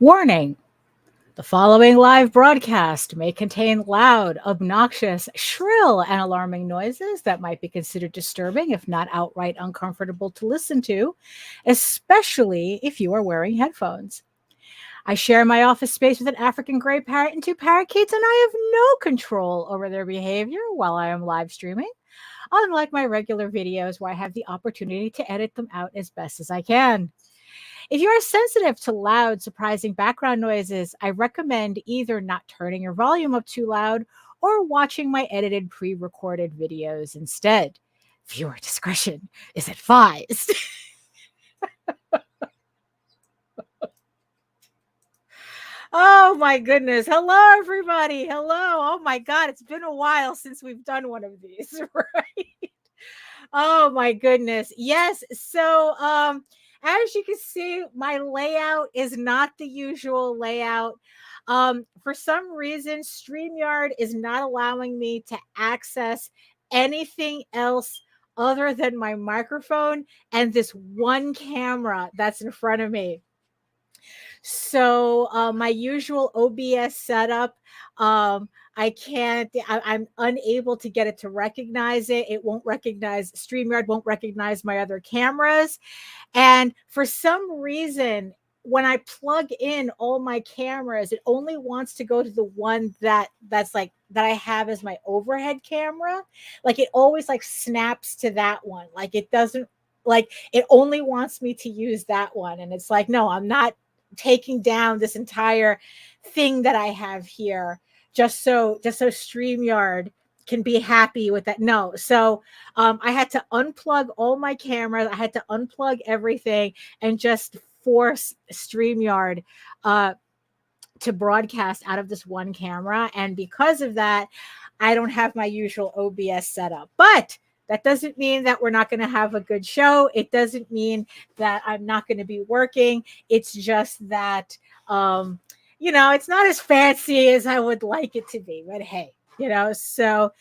Warning: the following live broadcast may contain loud, obnoxious, shrill, and alarming noises that might be considered disturbing, if not outright uncomfortable to listen to, especially if you are wearing headphones. I share my office space with an African gray parrot and two parakeets, and I have no control over their behavior while I am live streaming, unlike my regular videos where I have the opportunity to edit them out as best as I can. If you are sensitive to loud, surprising background noises, I recommend either not turning your volume up too loud or watching my edited pre-recorded videos instead. Viewer discretion is advised. Oh my goodness. Hello, everybody. Hello. Oh my God. It's been a while since we've done one of these, right? Oh my goodness. Yes. So, as you can see, my layout is not the usual layout. For some reason, Streamyard is not allowing me to access anything else other than my microphone and this one camera that's in front of me. So my usual OBS setup, I can't, I'm unable to get it to recognize it. It won't recognize, StreamYard won't recognize my other cameras. And for some reason, when I plug in all my cameras, it only wants to go to the one that's like that I have as my overhead camera. Like it always like snaps to that one. Like it doesn't, like it only wants me to use that one. And it's like, no, I'm not taking down this entire thing that I have here just so StreamYard can be happy with that. No. So I had to unplug all my cameras. I had to unplug everything and just force StreamYard to broadcast out of this one camera. And because of that, I don't have my usual OBS setup. But that doesn't mean that we're not going to have a good show. It doesn't mean that I'm not going to be working. It's just that, it's not as fancy as I would like it to be. But hey, so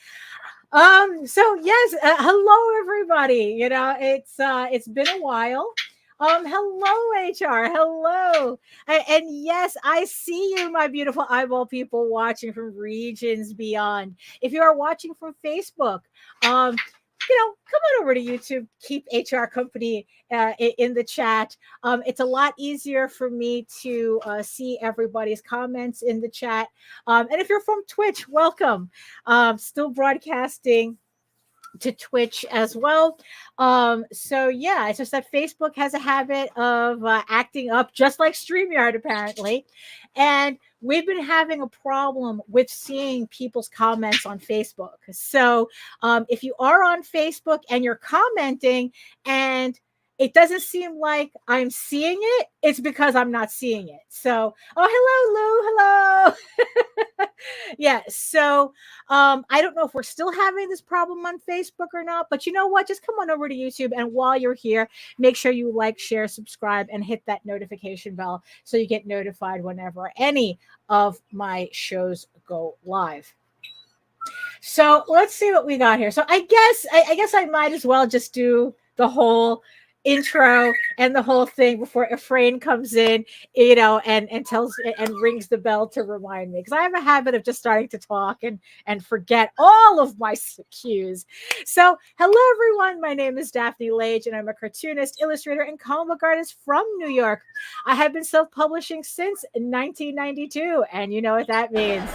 yes, hello everybody. It's been a while. Hello HR, hello. And yes, I see you, my beautiful eyeball people watching from regions beyond. If you are watching from Facebook, come on over to YouTube, keep HR company in the chat. It's a lot easier for me to see everybody's comments in the chat. And if you're from Twitch, welcome. Still broadcasting to Twitch as well. So yeah, it's just that Facebook has a habit of acting up just like StreamYard apparently. And we've been having a problem with seeing people's comments on Facebook. So if you are on Facebook and you're commenting and it doesn't seem like I'm seeing it, it's because I'm not seeing it. So, hello, Lou. Hello. Yeah. So I don't know if we're still having this problem on Facebook or not, but you know what? Just come on over to YouTube. And while you're here, make sure you like, share, subscribe, and hit that notification bell so you get notified whenever any of my shows go live. So let's see what we got here. So I guess I might as well just do the whole intro and the whole thing before Efrain comes in, and tells and rings the bell to remind me, because I have a habit of just starting to talk and forget all of my cues. So hello everyone, my name is Daphne Lage and I'm a cartoonist, illustrator, and comic book artist from New York. I have been self-publishing since 1992, and you know what that means.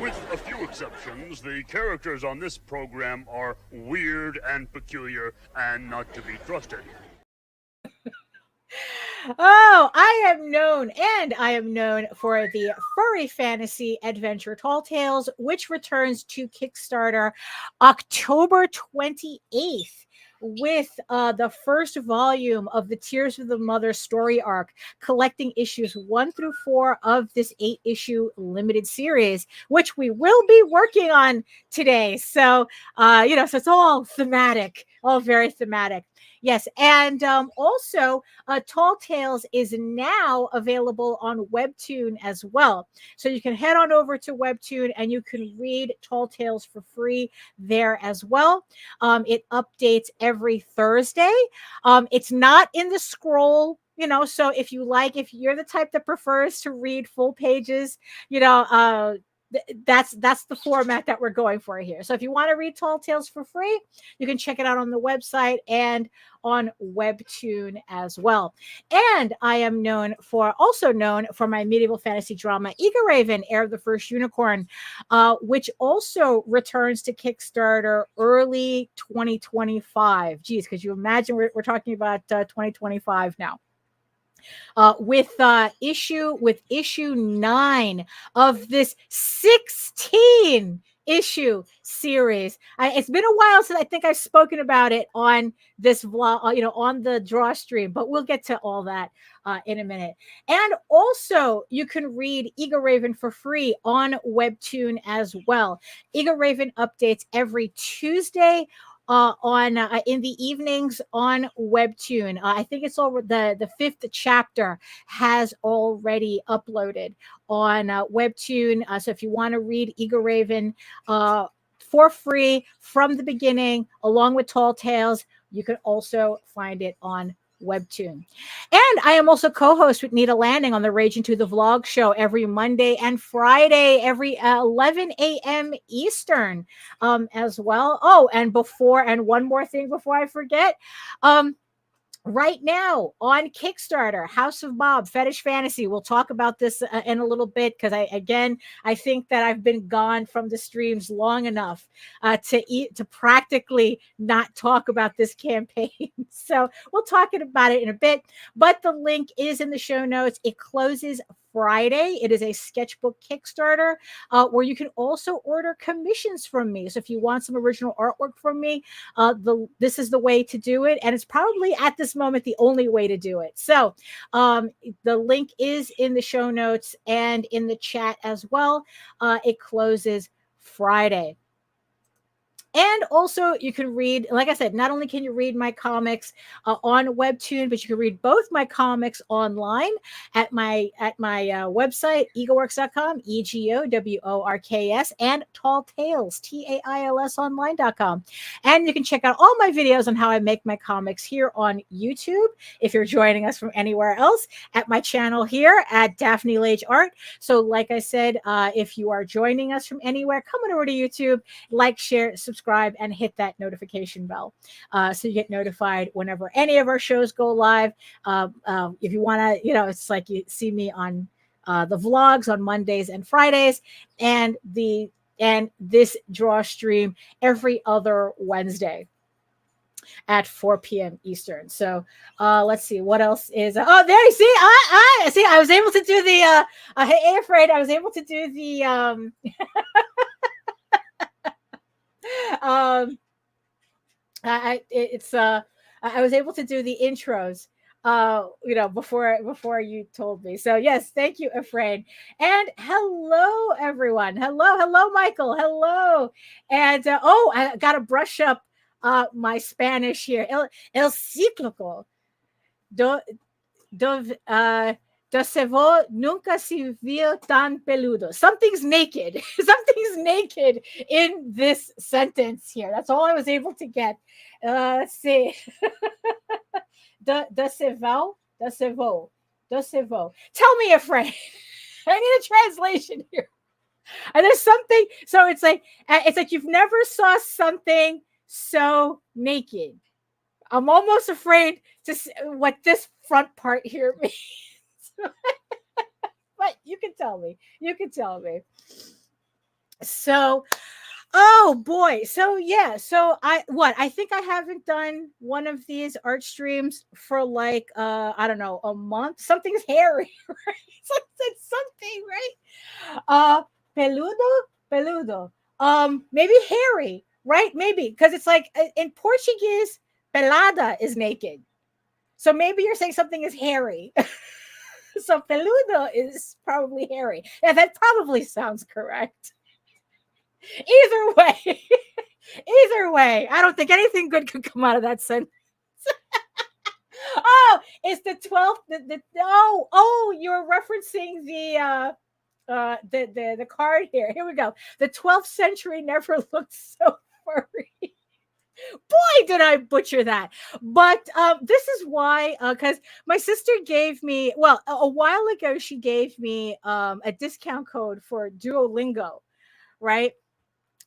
With a few exceptions, the characters on this program are weird and peculiar and not to be trusted. Oh, I am known for the furry fantasy adventure Tall Tales, which returns to Kickstarter October 28th. With the first volume of the Tears of the Mother story arc, collecting issues 1 through 4 of this 8-issue limited series, which we will be working on today. So, so it's all thematic, all very thematic. Yes, and also Tall Tales is now available on Webtoon as well. So you can head on over to Webtoon and you can read Tall Tales for free there as well. It updates every Thursday. It's not in the scroll so if you're the type that prefers to read full pages, that's the format that we're going for here. So if you want to read Tall Tales for free, you can check it out on the website and on Webtoon as well. And I am also known for my medieval fantasy drama Eager Raven, Heir of the First Unicorn, which also returns to Kickstarter early 2025. Geez, could you imagine we're talking about 2025 now? With issue 9 of this 16 issue series. It's been a while since I think I've spoken about it on this vlog, on the draw stream, but we'll get to all that in a minute. And also, you can read Eager Raven for free on Webtoon as well. Eager Raven updates every Tuesday in the evenings on Webtoon. I think it's over the 5th chapter has already uploaded on Webtoon. So if you want to read Eager Raven for free from the beginning, along with Tall Tales, you can also find it on Webtoon. And I am also co-host with Nita Landing on the Rage Into the Vlog show every Monday and Friday, every 11 a.m. Eastern as well. Oh, and one more thing before I forget. Right now on Kickstarter, House of Bob, Fetish Fantasy. We'll talk about this in a little bit because I think that I've been gone from the streams long enough to practically not talk about this campaign. So we'll talk about it in a bit. But the link is in the show notes. It closes Friday. It is a sketchbook Kickstarter where you can also order commissions from me. So if you want some original artwork from me, this is the way to do it. And it's probably at this moment the only way to do it. So the link is in the show notes and in the chat as well. It closes Friday. And also, you can read, like I said, not only can you read my comics on Webtoon, but you can read both my comics online at my website, egoworks.com, EGOWORKS, and Tall Tales, TAILS online.com. And you can check out all my videos on how I make my comics here on YouTube, if you're joining us from anywhere else, at my channel here at Daphne Lage Art. So like I said, if you are joining us from anywhere, come on over to YouTube, like, share, subscribe, and hit that notification bell so you get notified whenever any of our shows go live. If you want to, it's like you see me on the vlogs on Mondays and Fridays, and this draw stream every other Wednesday at 4 p.m. Eastern. So let's see what else is. Oh, there you see. I see. I was able to do the. Hey, Afraid. I was able to do the. I was able to do the intros before you told me. So yes, thank you, Afraid. And hello everyone. Hello Michael. Hello. And I got to brush up my Spanish here. El cíclico de cebo nunca se vio tan peludo. Something's naked. Something's naked in this sentence here. That's all I was able to get. Let's see. De cevo. Tell me, Afraid. I need a translation here. And there's something. So it's like you've never saw something so naked. I'm almost afraid to see what this front part here means. But you can tell me. So, oh boy. So yeah. So I think I haven't done one of these art streams for like I don't know, a month. Something's hairy, right? Something, right? Peludo. Maybe hairy, right? Maybe because it's like in Portuguese, pelada is naked. So maybe you're saying something is hairy. So peludo is probably hairy. Yeah, that probably sounds correct. Either way, I don't think anything good could come out of that sentence. Oh, it's the 12th. You're referencing the card here. Here we go. The 12th century never looked so furry. Boy, did I butcher that. But this is why, because my sister gave me, well, a while ago, she gave me a discount code for Duolingo, right?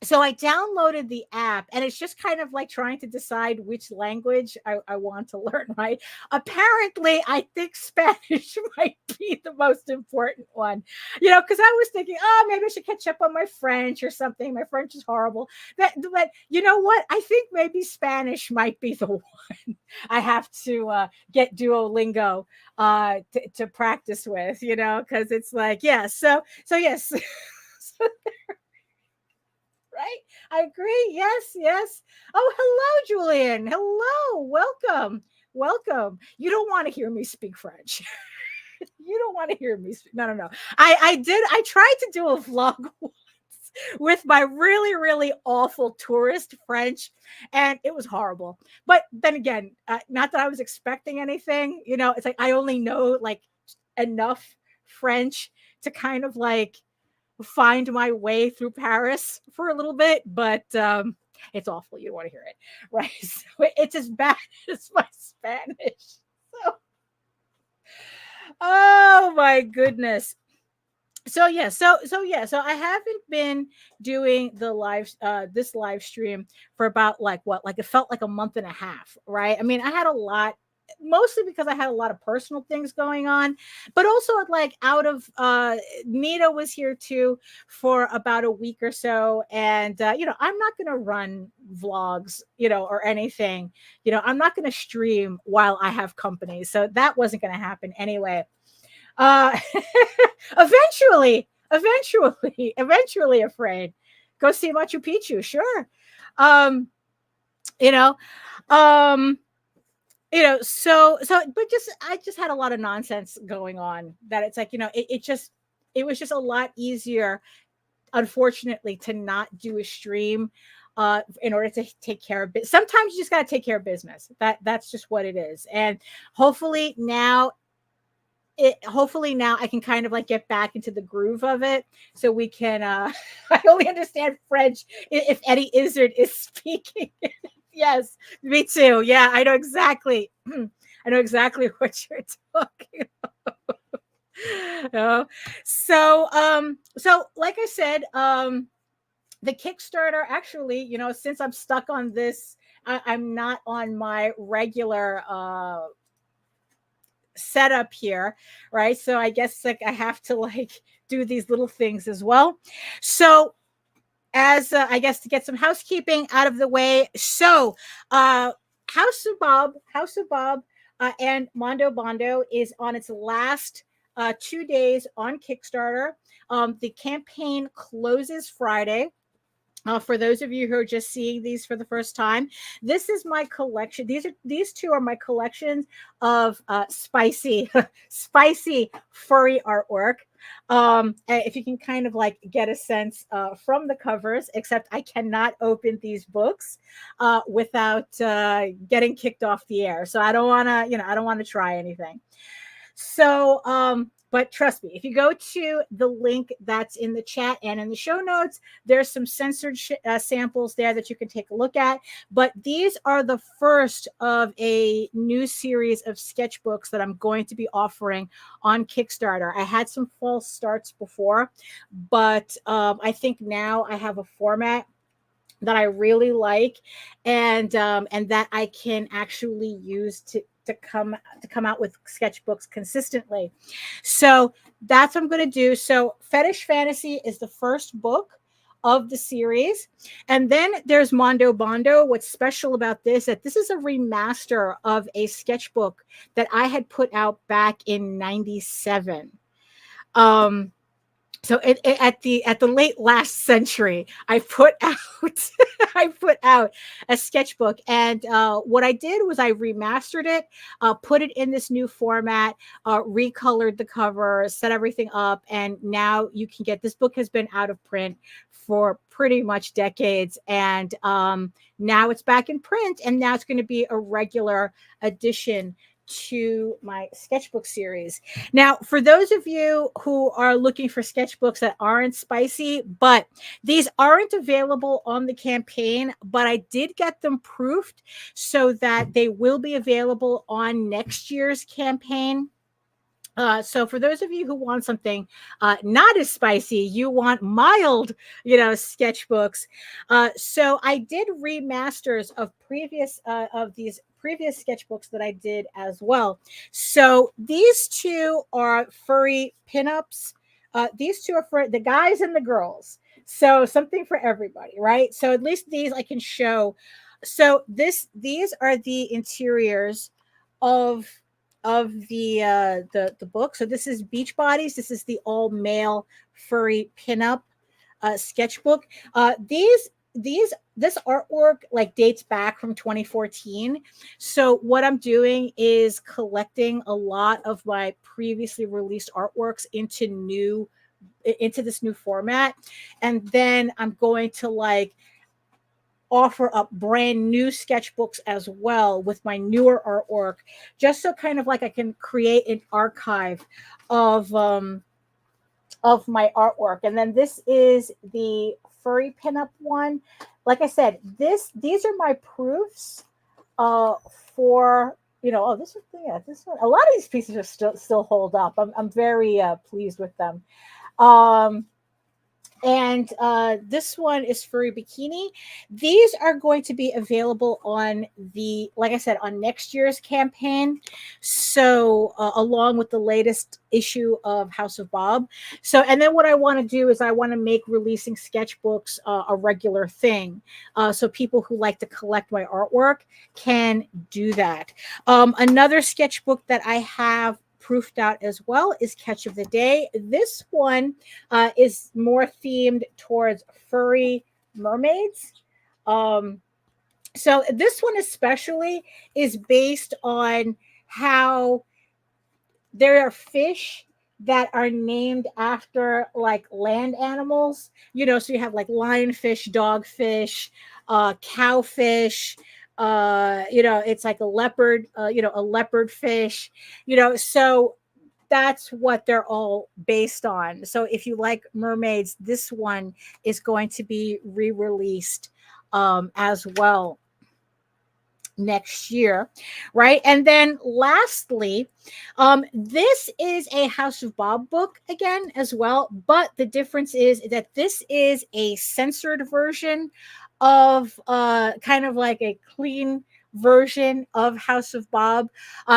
So I downloaded the app, and it's just kind of like trying to decide which language I want to learn, right? Apparently, I think Spanish might be the most important one, because I was thinking, oh, maybe I should catch up on my French or something. My French is horrible. But you know what? I think maybe Spanish might be the one I have to get Duolingo to practice with, because it's like, yeah. So yes. So, right? I agree. Yes, yes. Oh, hello, Julian. Hello. Welcome. Welcome. You don't want to hear me speak French. You don't want to hear me speak. No, no, no. I tried to do a vlog once with my really, really awful tourist French, and it was horrible. But then again, not that I was expecting anything, it's like I only know like enough French to kind of like find my way through Paris for a little bit, but it's awful. You don't want to hear it, right? So it's as bad as my Spanish. So, oh my goodness. So yeah, so I haven't been doing this live stream for about like it felt like a month and a half, right? I mean, I had a lot, mostly because I had a lot of personal things going on, but also like out of Nita was here too for about a week or so, and I'm not gonna run vlogs, or anything, I'm not gonna stream while I have company, so that wasn't gonna happen anyway. Uh, eventually, afraid. Go see Machu Picchu, sure. Um, you know, um, but I just had a lot of nonsense going on that it's like, it was just a lot easier, unfortunately, to not do a stream in order to take care of it. Sometimes you just got to take care of business. That's just what it is. And hopefully now I can kind of like get back into the groove of it, so we can I only understand French if Eddie Izzard is speaking. Yes, me too. Yeah, I know exactly. I know exactly what you're talking about. So like I said, the Kickstarter, actually, since I'm stuck on this, I'm not on my regular setup here, right? So I guess like I have to like do these little things as well. So as I guess to get some housekeeping out of the way, so House of Bob and Mondo Bondo is on its last 2 days on Kickstarter. The campaign closes Friday. For those of you who are just seeing these for the first time, this is my collection. These two are my collections of spicy furry artwork. If you can kind of like get a sense from the covers, except I cannot open these books without getting kicked off the air. So I don't want to try anything. So, but trust me, if you go to the link that's in the chat and in the show notes, there's some censored samples there that you can take a look at. But these are the first of a new series of sketchbooks that I'm going to be offering on Kickstarter. I had some false starts before, but I think now I have a format that I really like, and that I can actually use to come out with sketchbooks consistently. So that's what I'm going to do. So Fetish Fantasy is the first book of the series, and then there's Mondo Bondo. What's special about this, that this is a remaster of a sketchbook that I had put out back in '97. So at the late last century, I put out a sketchbook, and what I did was I remastered it, put it in this new format, recolored the cover, set everything up, and now you can get this book. Has been out of print for pretty much decades, and now it's back in print, and now it's going to be a regular addition to my sketchbook series. Now, for those of you who are looking for sketchbooks that aren't spicy, but these aren't available on the campaign, but I did get them proofed so that they will be available on next year's campaign. So for those of you who want something not as spicy, you want mild, sketchbooks. So I did remasters of these previous sketchbooks that I did as well. So these two are furry pinups. These two are for the guys and the girls. So something for everybody, right? So at least these I can show. So these are the interiors of the book. So this is Beach Bodies. This is the all male furry pinup sketchbook. This artwork like dates back from 2014. So what I'm doing is collecting a lot of my previously released artworks into this new format, and then I'm going to like offer up brand new sketchbooks as well with my newer artwork, just so kind of like I can create an archive of my artwork. And then this is the furry pinup one. Like I said, these are my proofs for this one. A lot of these pieces are still hold up. I'm very pleased with them. And this one is Furry Bikini. These are going to be available on like I said, on next year's campaign. So along with the latest issue of House of Bob. So, and then what I want to do is I want to make releasing sketchbooks a regular thing. So people who like to collect my artwork can do that. Another sketchbook that I have proofed out as well is Catch of the Day. This one is more themed towards furry mermaids. So this one especially is based on how there are fish that are named after like land animals, so you have like lionfish, dogfish, cowfish, it's like a leopard, a leopard fish, so that's what they're all based on. So if you like mermaids, this one is going to be re-released as well next year, right? And then lastly, this is a House of Bob book again as well, but the difference is that this is a censored version of kind of like a clean version of House of Bob.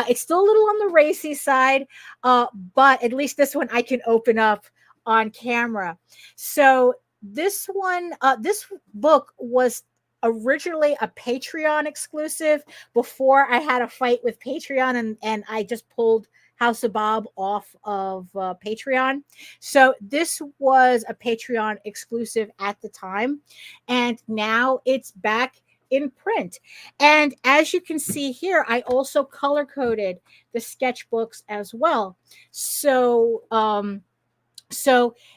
It's still a little on the racy side, but at least this one I can open up on camera. So this one, this book was originally a Patreon exclusive before I had a fight with Patreon, and I just pulled House of Bob off of Patreon. So this was a Patreon exclusive at the time, and now it's back in print. And as you can see here, I also color coded the sketchbooks as well. So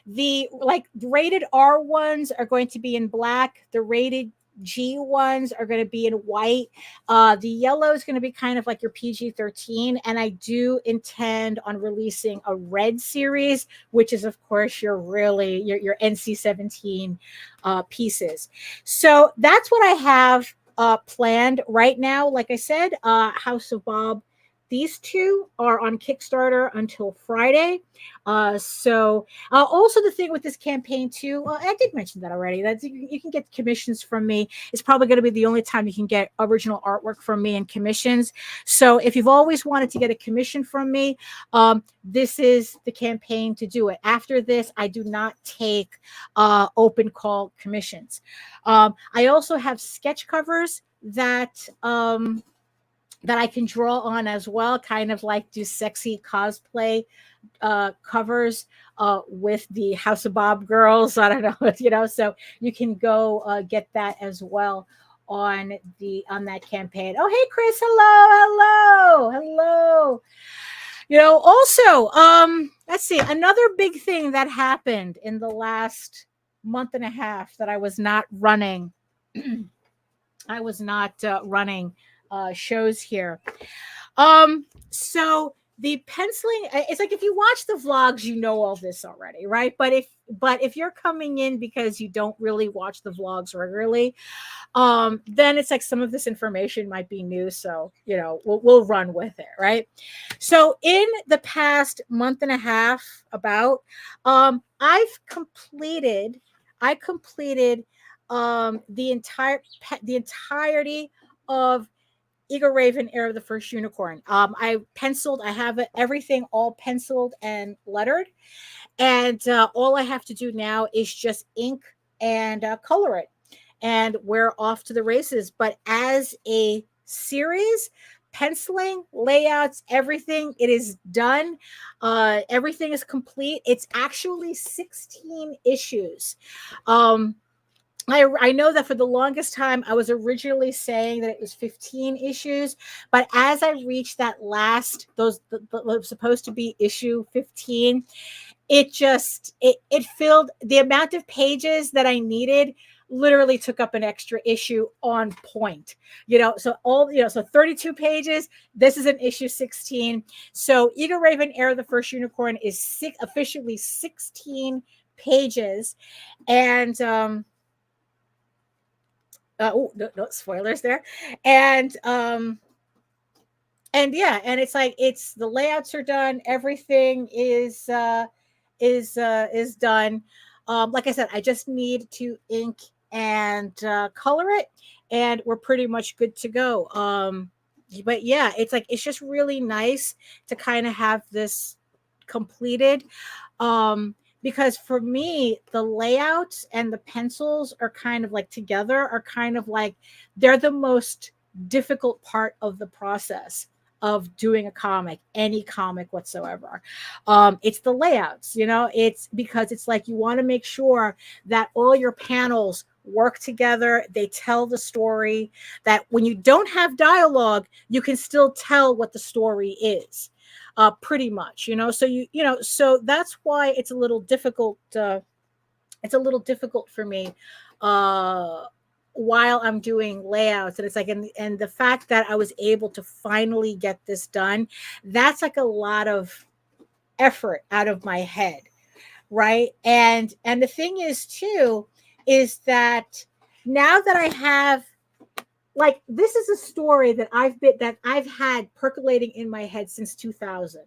the like rated R ones are going to be in black. The rated G ones are going to be in white. The yellow is going to be kind of like your PG-13, and I do intend on releasing a red series, which is of course your NC-17 pieces. So that's what I have planned right now. Like I said, House of Bob. These two are on Kickstarter until Friday. So also the thing with this campaign too, I did mention that already, that you can get commissions from me. It's probably going to be the only time you can get original artwork from me and commissions. So if you've always wanted to get a commission from me, this is the campaign to do it. After this, I do not take open call commissions. I also have sketch covers that I can draw on as well, kind of like do sexy cosplay covers with the House of Bob girls. I don't know, so you can go get that as well on that campaign. Oh, hey, Chris. Hello. Also, let's see, another big thing that happened in the last month and a half that I was not running. I was not running shows here. So the penciling, it's like if you watch the vlogs, you know all this already, right? But if you're coming in because you don't really watch the vlogs regularly, then it's like some of this information might be new. So, we'll run with it, right? So in the past month and a half, about, I completed the entirety of Eagle Raven Heir of the First Unicorn. I have everything all penciled and lettered. And all I have to do now is just ink and color it. And we're off to the races. But as a series, penciling, layouts, everything, it is done. Everything is complete. It's actually 16 issues. I know that for the longest time, I was originally saying that it was 15 issues, but as I reached that last, was supposed to be issue 15, it filled the amount of pages that I needed, literally took up an extra issue on point. So 32 pages. This is an issue 16. So Eagle Raven Heir of the First Unicorn is officially 16 pages. And no spoilers there. And yeah, and it's like, the layouts are done, everything is done. Like I said, I just need to ink and color it, and we're pretty much good to go. But yeah, it's just really nice to kind of have this completed. Because for me, the layouts and the pencils are kind of like together, are kind of like, they're the most difficult part of the process of doing a comic, any comic whatsoever. It's the layouts, it's because it's like, you want to make sure that all your panels work together, they tell the story, that when you don't have dialogue, you can still tell what the story is. Pretty much, so that's why it's a little difficult. It's a little difficult for me while I'm doing layouts. And it's like, and the fact that I was able to finally get this done, that's like a lot of effort out of my head, right? And the thing is too, is that now that I have, like, this is a story that I've had percolating in my head since 2000,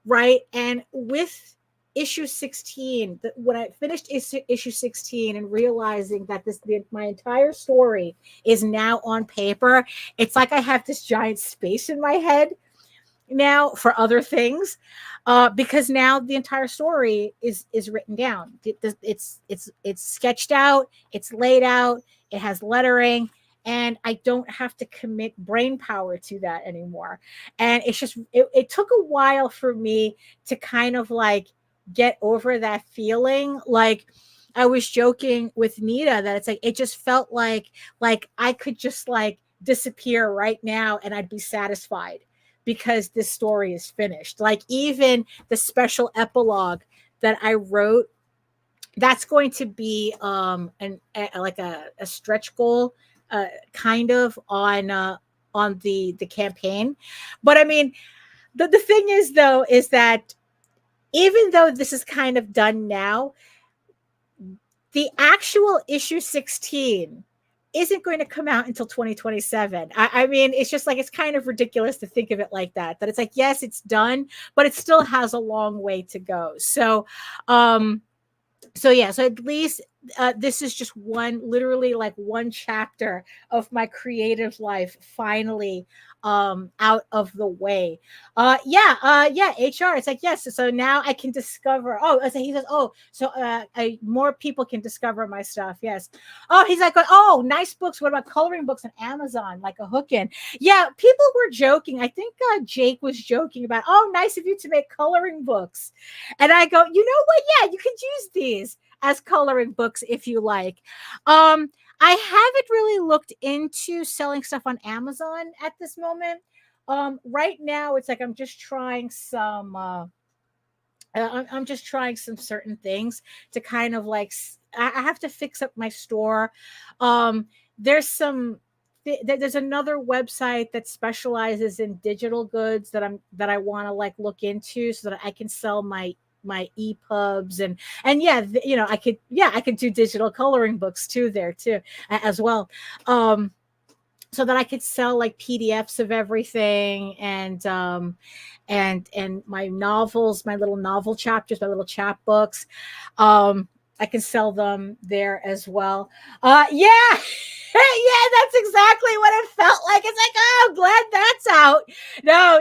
right? And with issue 16, when I finished issue 16 and realizing that my entire story is now on paper, it's like I have this giant space in my head now for other things, because now the entire story is written down. It's sketched out, it's laid out, it has lettering, and I don't have to commit brain power to that anymore. And it's just, it took a while for me to kind of like get over that feeling. Like, I was joking with Nita that it's like, it just felt like I could just like disappear right now and I'd be satisfied because this story is finished. Like, even the special epilogue that I wrote, that's going to be like a stretch goal, kind of on the campaign. But I mean, the thing is though, is that even though this is kind of done now, the actual issue 16 isn't going to come out until 2027. I mean, it's just like, it's kind of ridiculous to think of it like that it's like, yes, it's done, but it still has a long way to go. So yeah, so at least this is just literally like one chapter of my creative life finally out of the way. Yeah, HR, it's like, yes, so now I can discover, so he says, so more people can discover my stuff. Yes. He's like, oh, nice books, what about coloring books on Amazon, like a hook in? Yeah, people were joking. I think Jake was joking about, nice of you to make coloring books. And I go, you know what, yeah, you can use these as coloring books if you like. I haven't really looked into selling stuff on Amazon at this moment. Right now, it's like I'm just trying some. I'm just trying some certain things to kind of like. I have to fix up my store. There's some there's another website that specializes in digital goods that I want to like look into so that I can sell my EPUBs and yeah, I could do digital coloring books too there too as well. So that I could sell like PDFs of everything and my novels, my little novel chapters, my little chapbooks. I can sell them there as well. Yeah. Yeah, that's exactly what it felt like. It's like, oh, glad that's out. No,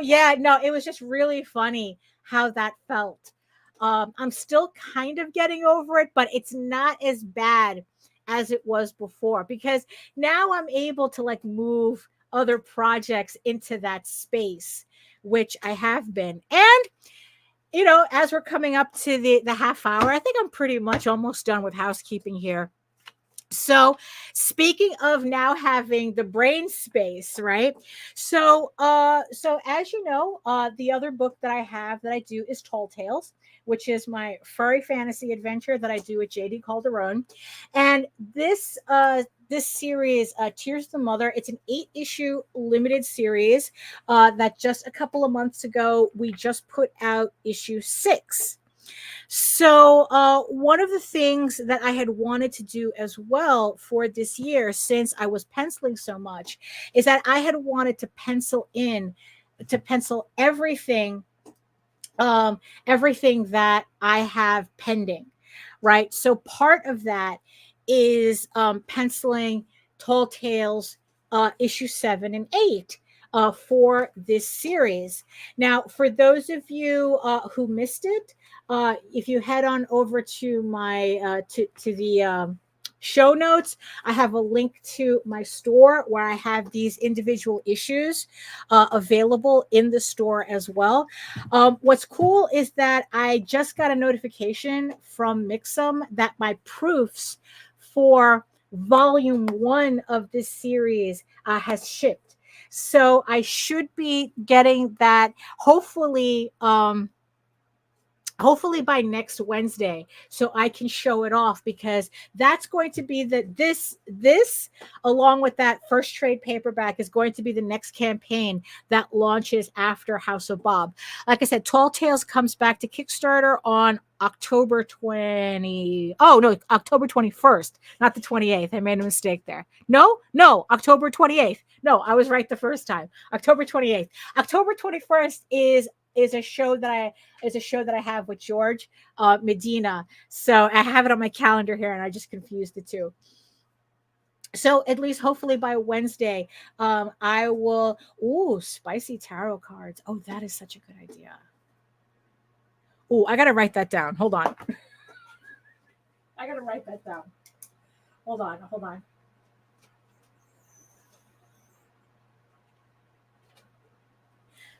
it was just really funny how that felt. I'm still kind of getting over it, but it's not as bad as it was before because now I'm able to like move other projects into that space, which I have been. And as we're coming up to the half hour, I think I'm pretty much almost done with housekeeping here. So speaking of now having the brain space, right? So as you know, the other book that I have that I do is Tall Tales, which is my furry fantasy adventure that I do with JD Calderon. And this series, Tears of the Mother, it's an 8-issue limited series that just a couple of months ago, we just put out issue 6. So one of the things that I had wanted to do as well for this year, since I was penciling so much, is that I had wanted to pencil everything that I have pending, right? So part of that is penciling Tall Tales issue 7 and 8 for this series. Now, for those of you who missed it, if you head on over to my to the show notes, I have a link to my store where I have these individual issues available in the store as well. What's cool is that I just got a notification from Mixum that my proofs for volume 1 of this series has shipped. So I should be getting that hopefully by next Wednesday, so I can show it off, because that's going to be this along with that first trade paperback is going to be the next campaign that launches after House of Bob. Like I said, Tall Tales comes back to Kickstarter on October 21st, not the 28th. I made a mistake there. No, October 28th. No, I was right the first time. October 28th. October 21st is a show that I have with George Medina. So I have it on my calendar here, and I just confused the two. So at least hopefully by Wednesday, I will. Ooh, spicy tarot cards. Oh, that is such a good idea. Oh, I gotta write that down. Hold on. I gotta write that down. Hold on.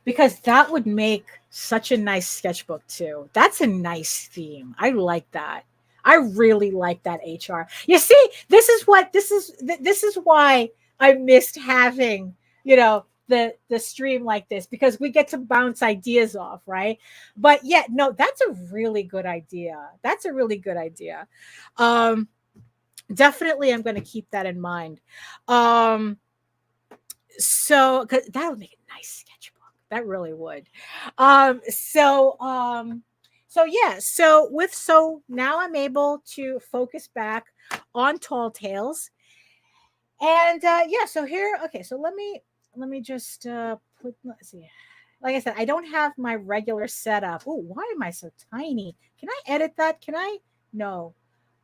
Because that would make such a nice sketchbook too. That's a nice theme. I like that. I really like that, HR. You see, this is why I missed having, the stream like this, because we get to bounce ideas off, right? But yeah, no, that's a really good idea. Definitely I'm going to keep that in mind. So, cuz that would make a nice sketchbook. That really would. So now I'm able to focus back on Tall Tales. And so here, okay, so let me just let's see. Like I said, I don't have my regular setup. Oh, why am I so tiny? Can I edit that? Can I? No.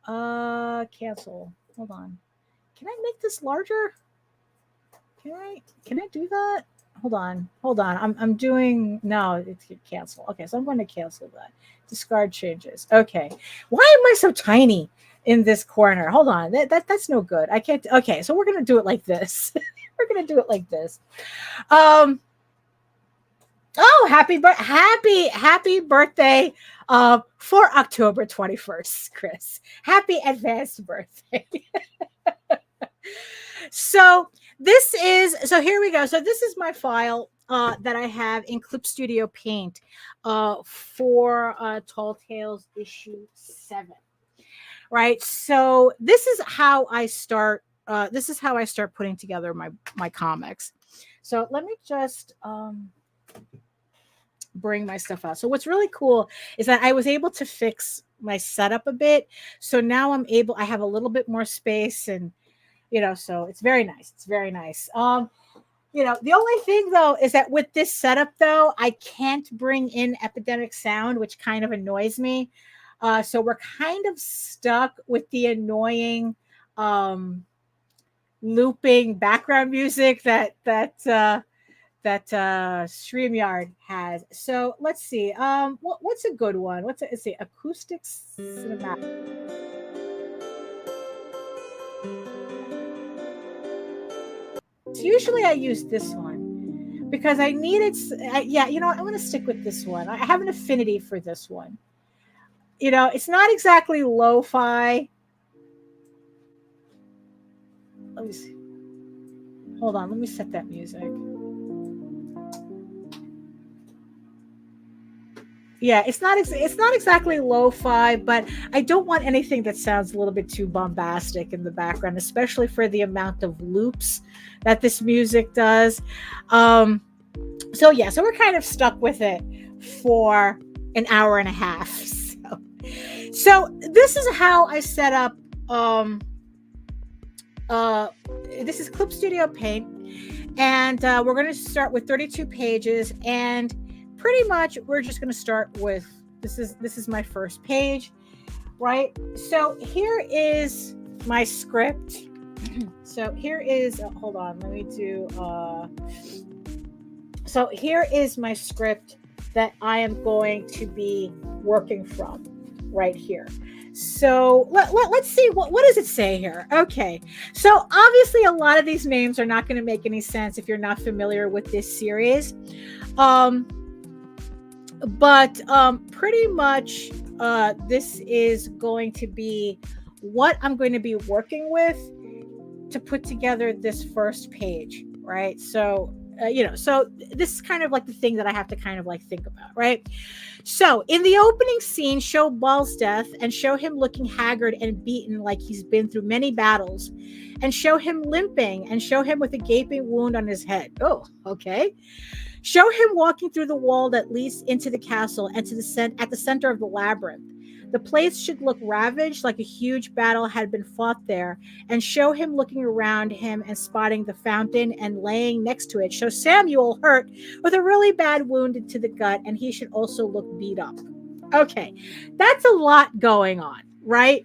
Cancel. Hold on. Can I make this larger? Can I do that? Hold on. I'm doing, no, it's cancel. Okay, so I'm going to cancel that. Discard changes. Okay. Why am I so tiny in this corner? Hold on. That's no good. I can't. Okay, so we're going to do it like this. Oh, happy birthday for October 21st, Chris. Happy advanced birthday. So here we go. So this is my file that I have in Clip Studio Paint for Tall Tales issue 7. Right. So this is how I start I start putting together my comics. So let me just bring my stuff out. So what's really cool is that I was able to fix my setup a bit. So now I have a little bit more space, and so it's very nice. It's very nice. The only thing though is that with this setup though, I can't bring in epidemic sound, which kind of annoys me. So we're kind of stuck with the annoying looping background music that Streamyard has. So let's see. What's a good one? Let's see. Acoustics cinematic. So usually I use this one because I need it. I'm going to stick with this one. I have an affinity for this one. It's not exactly lo-fi. Let me see. Hold on. Let me set that music. Yeah, it's not exactly lo-fi, but I don't want anything that sounds a little bit too bombastic in the background, especially for the amount of loops that this music does. So we're kind of stuck with it for an hour and a half. So this is how I set up. This is Clip Studio Paint, and we're going to start with 32 pages, and pretty much we're just going to start with this is my first page, right? So here is my script. So here is hold on, let me do so here is my script that I am going to be working from right here. So let's see, what does it say here? Okay, so obviously a lot of these names are not going to make any sense if you're not familiar with this series. But pretty much this is going to be what I'm going to be working with to put together this first page, right? So, so this is kind of like the thing that I have to kind of like think about, right? So in the opening scene, show Ball's death and show him looking haggard and beaten like he's been through many battles, and show him limping and show him with a gaping wound on his head. Oh, okay. Show him walking through the wall that leads into the castle and at the center of the labyrinth. The place should look ravaged, like a huge battle had been fought there, and show him looking around him and spotting the fountain, and laying next to it, show Samuel hurt with a really bad wound to the gut, and he should also look beat up. Okay, that's a lot going on, right?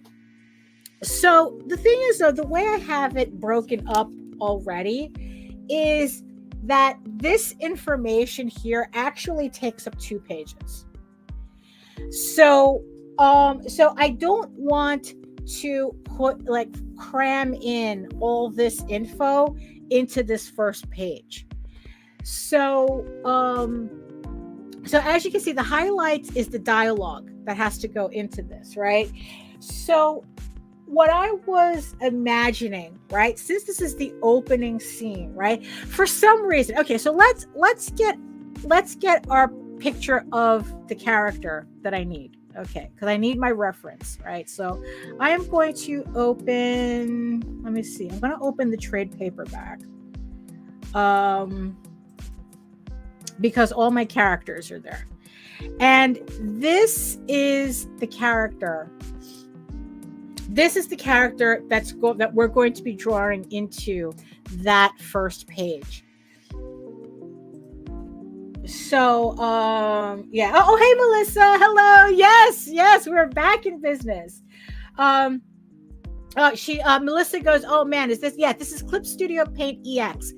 So the thing is, though, the way I have it broken up already is that this information here actually takes up 2 pages. So I don't want to cram in all this info into this first page. So as you can see, the highlights is the dialogue that has to go into this, right? So what I was imagining, right, since this is the opening scene, right, for some reason, okay, so let's get our picture of the character that I need, okay, because I need my reference, right? So I am going to open, let me see, I'm going to open the trade paperback, because all my characters are there, and this is the character. This is the character that we're going to be drawing into that first page. So, yeah. Oh, hey, Melissa. Hello. Yes, we're back in business. Melissa goes, oh man, this is Clip Studio Paint EX.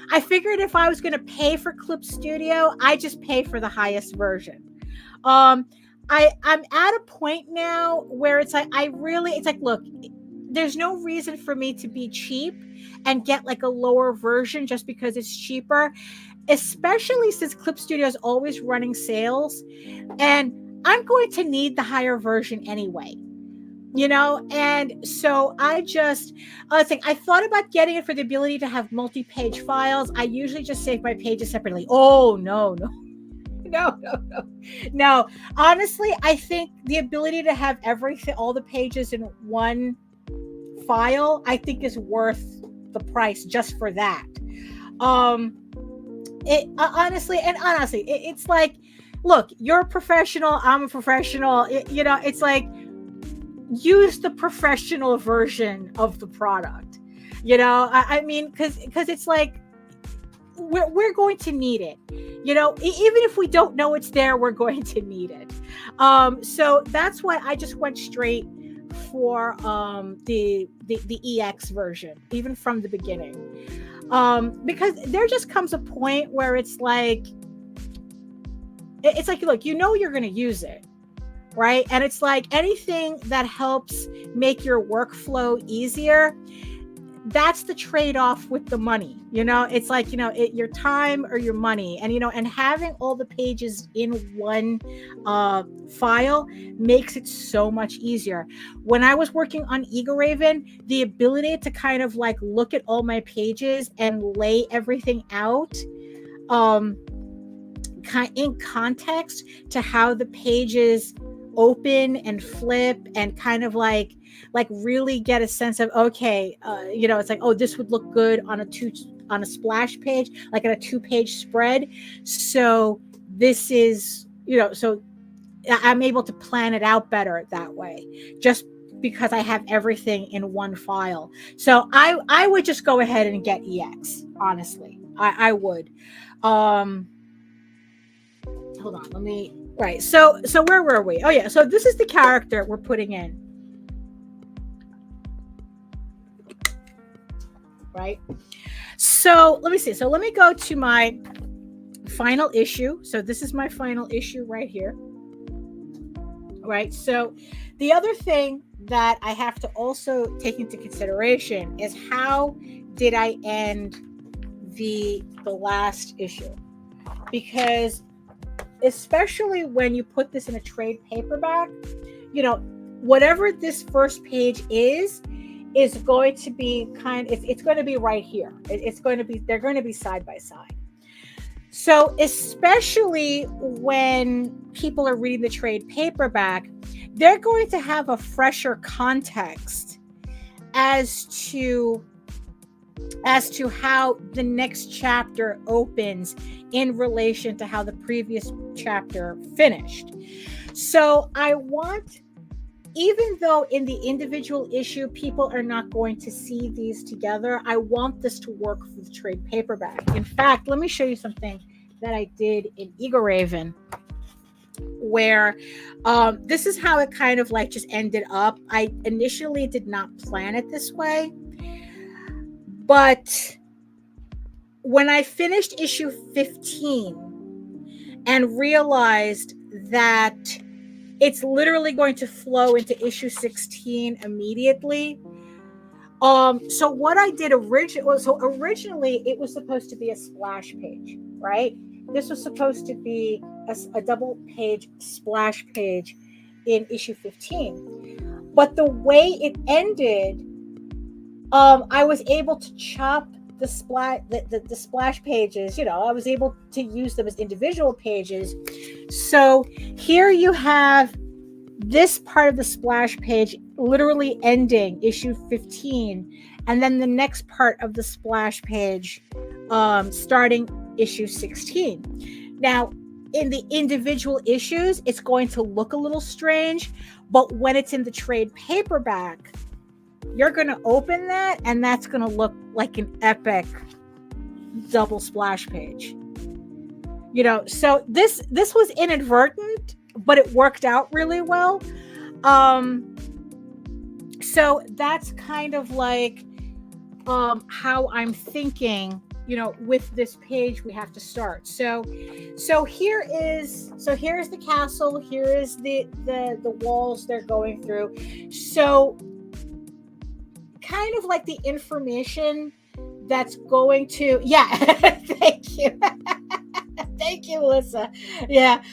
I figured if I was going to pay for Clip Studio, I just pay for the highest version. I'm at a point now where it's like, look, there's no reason for me to be cheap and get like a lower version just because it's cheaper, especially since Clip Studio is always running sales, and I'm going to need the higher version anyway, and so I thought about getting it for the ability to have multi-page files. I usually just save my pages separately. Oh, no. No, honestly, I think the ability to have everything, all the pages in one file, I think is worth the price just for that. Honestly, it's like, look, you're a professional, I'm a professional. It's like, use the professional version of the product. I mean, because it's like, we're going to need it. Even if we don't know it's there, we're going to need it. So that's why I just went straight for the EX version, even from the beginning. Because there just comes a point where it's like, look, you're going to use it, right? And it's like, anything that helps make your workflow easier, that's the trade-off with the money. It's like, your time or your money. And, and having all the pages in one file makes it so much easier. When I was working on EGORaven, the ability to kind of like look at all my pages and lay everything out in context to how the pages open and flip, and kind of like really get a sense of, okay, it's like, oh, this would look good on a splash page, like on a 2-page spread. So this is, so I'm able to plan it out better that way, just because I have everything in one file. So I would just go ahead and get EX. Honestly, I would. Hold on, right. So where were we? Oh yeah. So this is the character we're putting in. Right. So let me see. So let me go to my final issue. So this is my final issue right here. Right. So the other thing that I have to also take into consideration is, how did I end the last issue? Because especially when you put this in a trade paperback, whatever this first page is going to be it's going to be right here. They're going to be side by side. So especially when people are reading the trade paperback, they're going to have a fresher context as to how the next chapter opens in relation to how the previous chapter finished. So I want, even though in the individual issue people are not going to see these together, I want this to work for the trade paperback. In fact, let me show you something that I did in EGORaven, where this is how it kind of like just ended up. I initially did not plan it this way, but when I finished issue 15 and realized that it's literally going to flow into issue 16 immediately. So what I did originally it was supposed to be a splash page, right? This was supposed to be a double page splash page in issue 15. But the way it ended, I was able to chop the splash pages. I was able to use them as individual pages. So here you have this part of the splash page literally ending issue 15, and then the next part of the splash page starting issue 16. Now, in the individual issues, it's going to look a little strange, but when it's in the trade paperback, you're going to open that, and that's going to look like an epic double splash page. So this was inadvertent, but it worked out really well. So that's kind of like how I'm thinking, with this page we have to start. So here's the castle, here is the walls they're going through. So kind of like the information that's going to, yeah. Thank you. Thank you, Melissa. Yeah.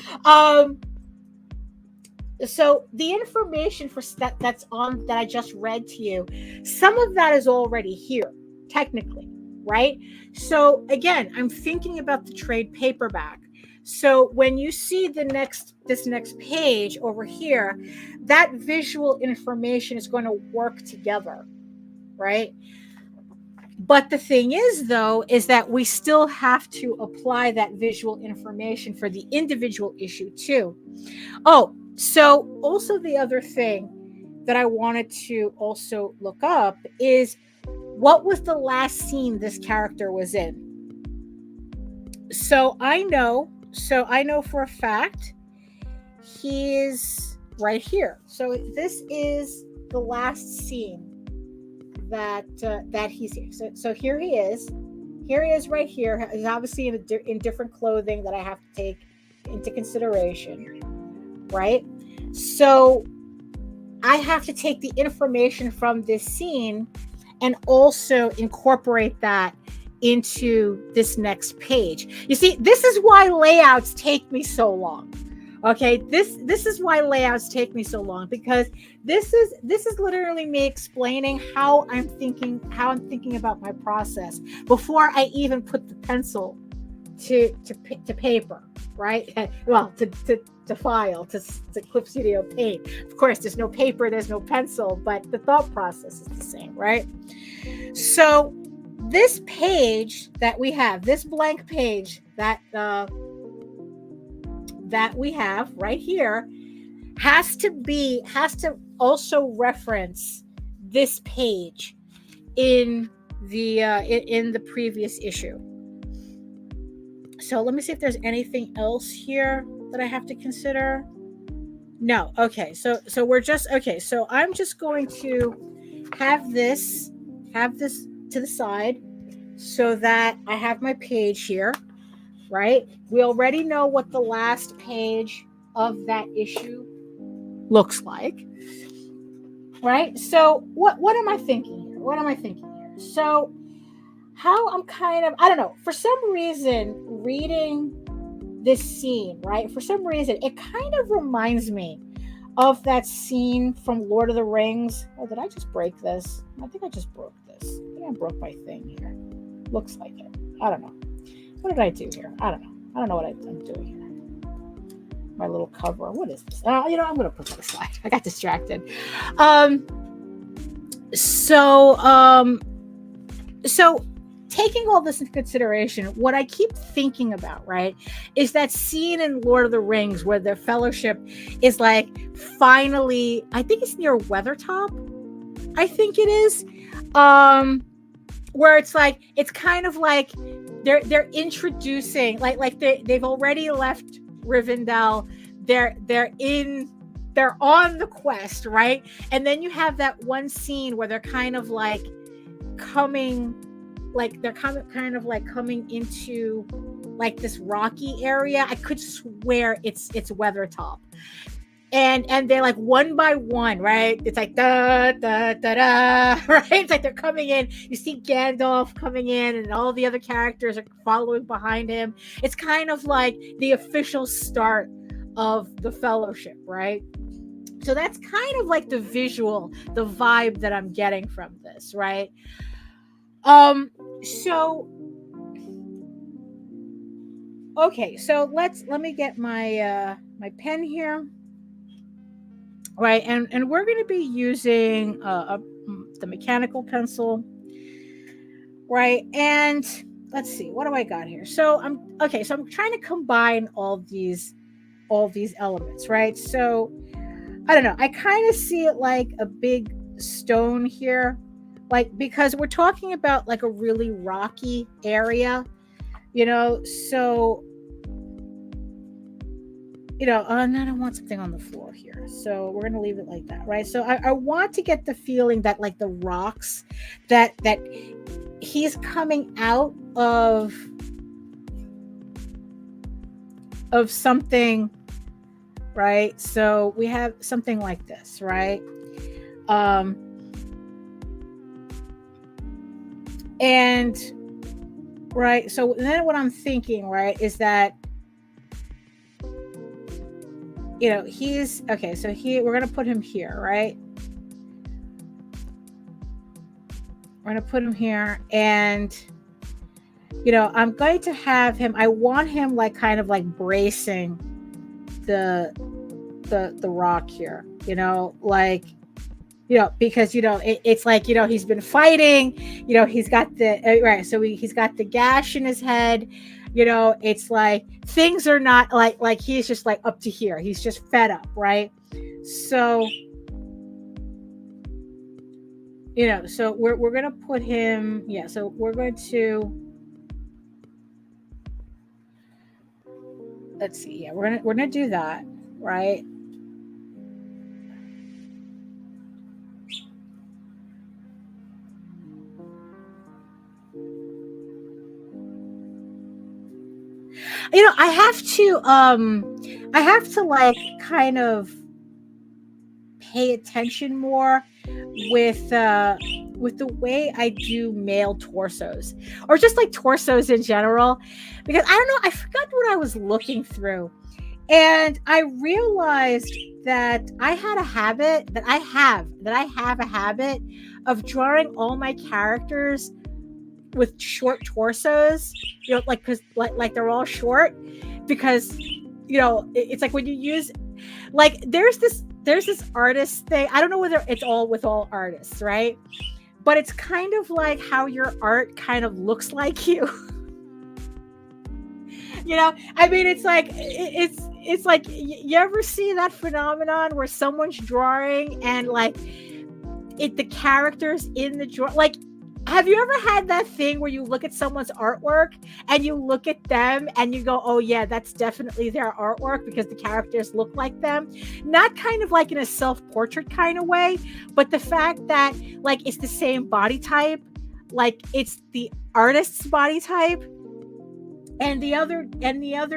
So the information that I just read to you, some of that is already here, technically, right? So again, I'm thinking about the trade paperback. So when you see this next page over here, that visual information is going to work together. right? But the thing is, though, is that we still have to apply that visual information for the individual issue too. Oh, so also the other thing that I wanted to also look up is what was the last scene this character was in. So I know for a fact he's right here. So this is the last scene that he's here. So here he is. Here he is right here. He's obviously in different clothing that I have to take into consideration, right? So I have to take the information from this scene and also incorporate that into this next page. You see, this is why layouts take me so long. Okay, this is why layouts take me so long, because this is literally me explaining how I'm thinking about my process before I even put the pencil to paper, right? Well, to file, to Clip Studio Paint. Of course, there's no paper, there's no pencil, but the thought process is the same, right? So this page that we have, this blank page that we have right here has to also reference this page in the previous issue. So let me see if there's anything else here that I have to consider. No. Okay. So we're just okay. So I'm just going to have this to the side so that I have my page here, right? We already know what the last page of that issue looks like, right? So what am I thinking here? So how I'm kind of, I don't know, for some reason, reading this scene, right? For some reason, it kind of reminds me of that scene from Lord of the Rings. Oh, did I just break this? I think I just broke this. I think I broke my thing here. Looks like it. I don't know. What did I do here? I don't know what I'm doing here. My little cover. What is this? I'm going to put it aside. I got distracted. So taking all this into consideration, what I keep thinking about, right, is that scene in Lord of the Rings where the Fellowship is like finally, I think it's near Weathertop. I think it is. Where it's like, it's kind of like they're introducing, like they've already left Rivendell. They're on the quest, right? And then you have that one scene where they're kind of like coming into like this rocky area. I could swear it's Weathertop. And they're like one by one, right? It's like da da da da, right? It's like they're coming in. You see Gandalf coming in, and all the other characters are following behind him. It's kind of like the official start of the Fellowship, right? So that's kind of like the visual, the vibe that I'm getting from this, right? So okay, so let me get my my pen here. Right, and we're going to be using the mechanical pencil, right? And let's see, what do I got here? So I'm trying to combine all these elements, right? So I don't know, I kind of see it like a big stone here, like, because we're talking about like a really rocky area, so and then I want something on the floor here. So we're going to leave it like that, right? So I want to get the feeling that like the rocks that he's coming out of something, right? So we have something like this, right? And right. So then what I'm thinking, right, is that he's okay. So we're going to put him here, right? We're going to put him here, and I'm going to have him. I want him like kind of like bracing the rock here. because it's like, he's been fighting, he's got the right, so he's got the gash in his head. It's like things are not like he's just like up to here, he's just fed up, right? So so we're gonna put him, so we're going to, let's see, we're gonna do that, right? I have to like kind of pay attention more with the way I do male torsos, or just like torsos in general, because I don't know, I forgot what I was looking through, and I realized that I had a habit that I have a habit of drawing all my characters with short torsos, like, because like they're all short, because it's like when you use, like, there's this artist thing, I don't know whether it's all with all artists, right? But it's kind of like how your art kind of looks like you. I mean, it's like you ever see that phenomenon where someone's drawing and like the characters in the draw, like, have you ever had that thing where you look at someone's artwork and you look at them and you go, oh yeah, that's definitely their artwork because the characters look like them? Not kind of like in a self-portrait kind of way, but the fact that like it's the same body type, like it's the artist's body type. And the other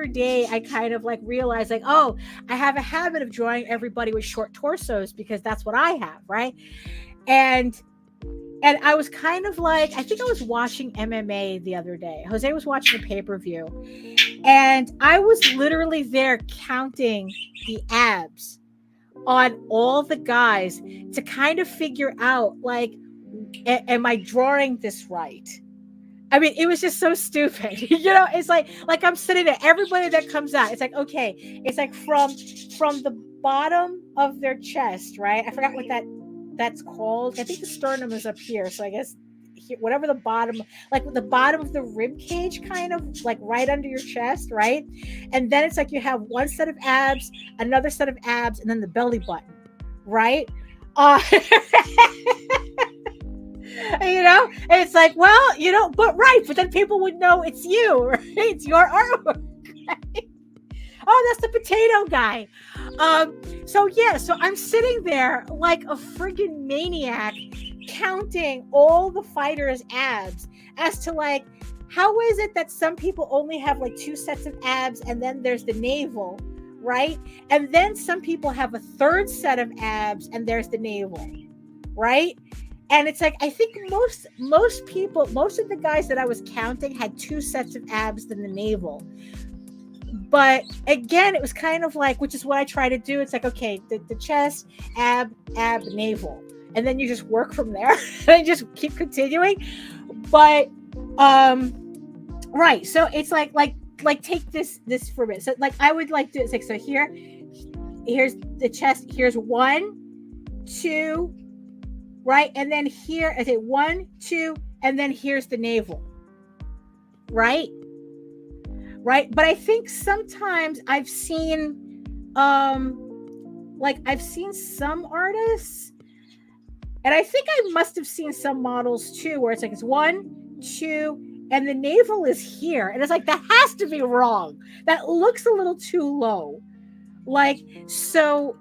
day I kind of like realized, like, oh, I have a habit of drawing everybody with short torsos because that's what I have, right? And I was kind of like, I think I was watching MMA the other day. Jose was watching a pay-per-view. And I was literally there counting the abs on all the guys to kind of figure out, like, am I drawing this right? I mean, it was just so stupid. It's like I'm sitting there, everybody that comes out, it's like, okay, it's like from the bottom of their chest, right? I forgot what that's called. I think the sternum is up here, so I guess whatever the bottom, like the bottom of the rib cage, kind of like right under your chest, right? And then it's like you have one set of abs, another set of abs, and then the belly button, right? It's like, well, but then people would know it's you, right? It's your artwork, right? Oh, that's the potato guy. So I'm sitting there like a friggin' maniac counting all the fighters' abs as to like, how is it that some people only have like 2 sets of abs and then there's the navel, right? And then some people have a 3rd set of abs and there's the navel, right? And it's like, I think most of the guys that I was counting had 2 sets of abs than the navel. But again, it was kind of like, which is what I try to do. It's like, okay, the chest, ab, navel. And then you just work from there and just keep continuing. But, right. So it's like take this for a minute. So like, I would like to, it's like, so here's the chest. Here's 1, 2, right? And then here, I say 1, 2, and then here's the navel, right? Right. But I think sometimes I've seen, I've seen some artists, and I think I must have seen some models too, where it's like, it's 1, 2, and the navel is here. And it's like, that has to be wrong. That looks a little too low. Like, so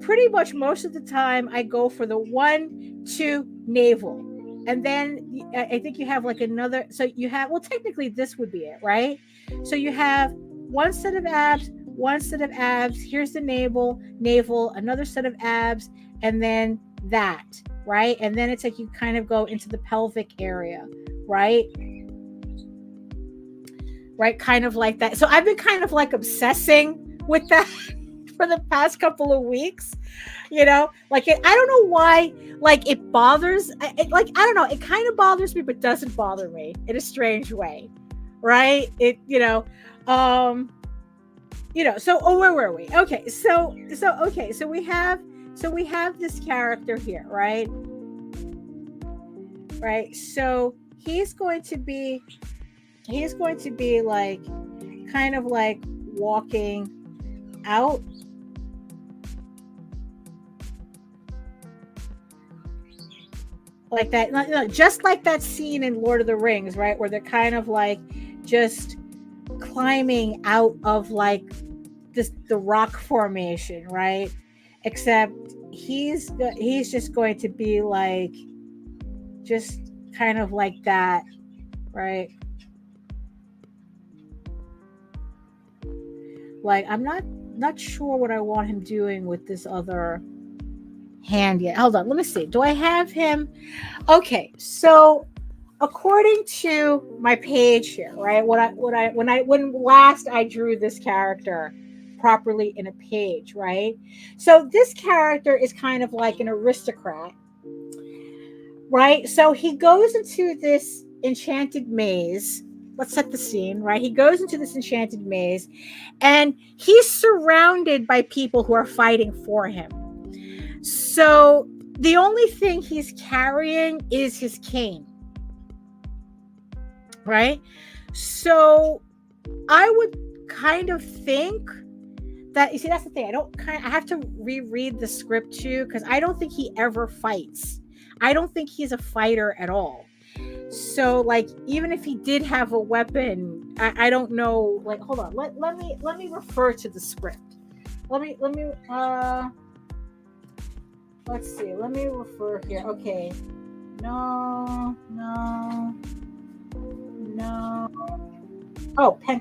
pretty much most of the time I go for the 1, 2 navel. And then I think you have like another, so you have, well, technically this would be it, right? So you have 1 set of abs, 1 set of abs, here's the navel, another set of abs, and then that, right? And then it's like you kind of go into the pelvic area, right? Right, kind of like that. So I've been kind of like obsessing with that for the past couple of weeks. I don't know why, like, it bothers, I don't know, it kind of bothers me, but doesn't bother me in a strange way, right? So, where were we? Okay, so we have So we have this character here, right? Right. So he's going to be like kind of like walking out. Like that, just like that scene in Lord of the Rings, right? Where they're kind of like just climbing out of like the rock formation, right? Except he's just going to be like just kind of like that, right? Like I'm not sure what I want him doing with this other hand yet. Hold on, let me see. Do I have him? Okay, so according to my page here, right? When last I drew this character properly in a page, right? So this character is kind of like an aristocrat, right? So he goes into this enchanted maze. Let's set the scene, right? He goes into this enchanted maze and he's surrounded by people who are fighting for him. So the only thing he's carrying is his cane. Right? So I would kind of think that, you see, that's the thing. I have to reread the script too, because I don't think he ever fights. I don't think he's a fighter at all. So like, even if he did have a weapon, I don't know. Like, hold on. Let me refer to the script. Let's see. Let me refer here. Okay. No. Oh, okay,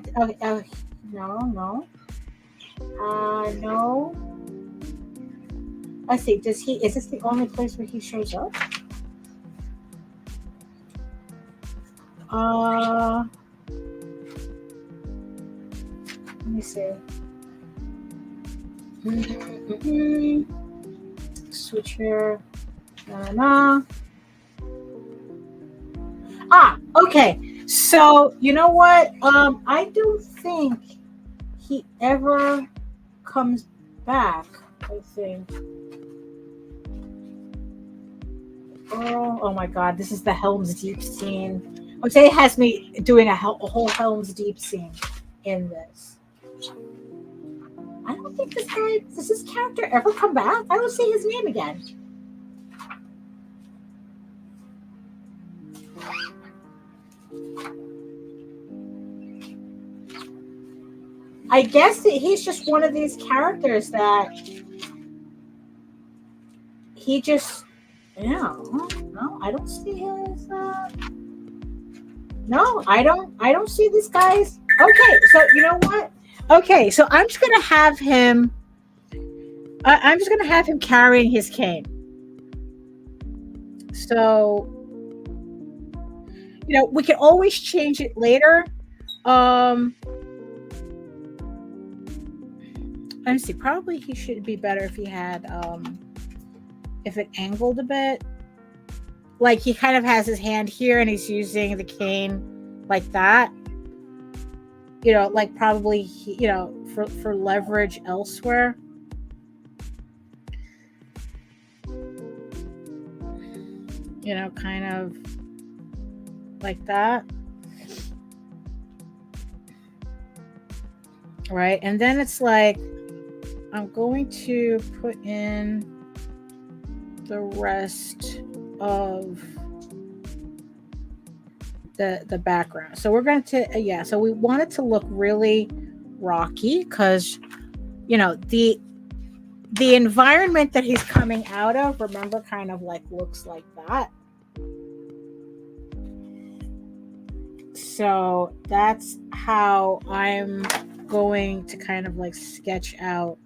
no. No. Let's see. Is this the only place where he shows up? Let me see. Switch here. Okay. So you know what? I don't think he ever comes back. I think. Oh my God! This is the Helm's Deep scene. Jose has me doing a whole Helm's Deep scene in this. I don't think does this character ever come back? I don't see his name again. I guess that he's just one of these characters that he just, no, I don't see his, no, I don't see this guy's. Okay, so you know what? Okay, so I'm just gonna have him carrying his cane. So, you know, we can always change it later. Let me see. Probably he should be better if he had, if it angled a bit. Like he kind of has his hand here and he's using the cane like that. You know, like probably, you know, for leverage elsewhere. You know, kind of like that. Right. And then it's like, I'm going to put in the rest of the background. So we're going to, so we want it to look really rocky because, you know, the environment that he's coming out of, remember, kind of like looks like that. So that's how I'm going to kind of like sketch out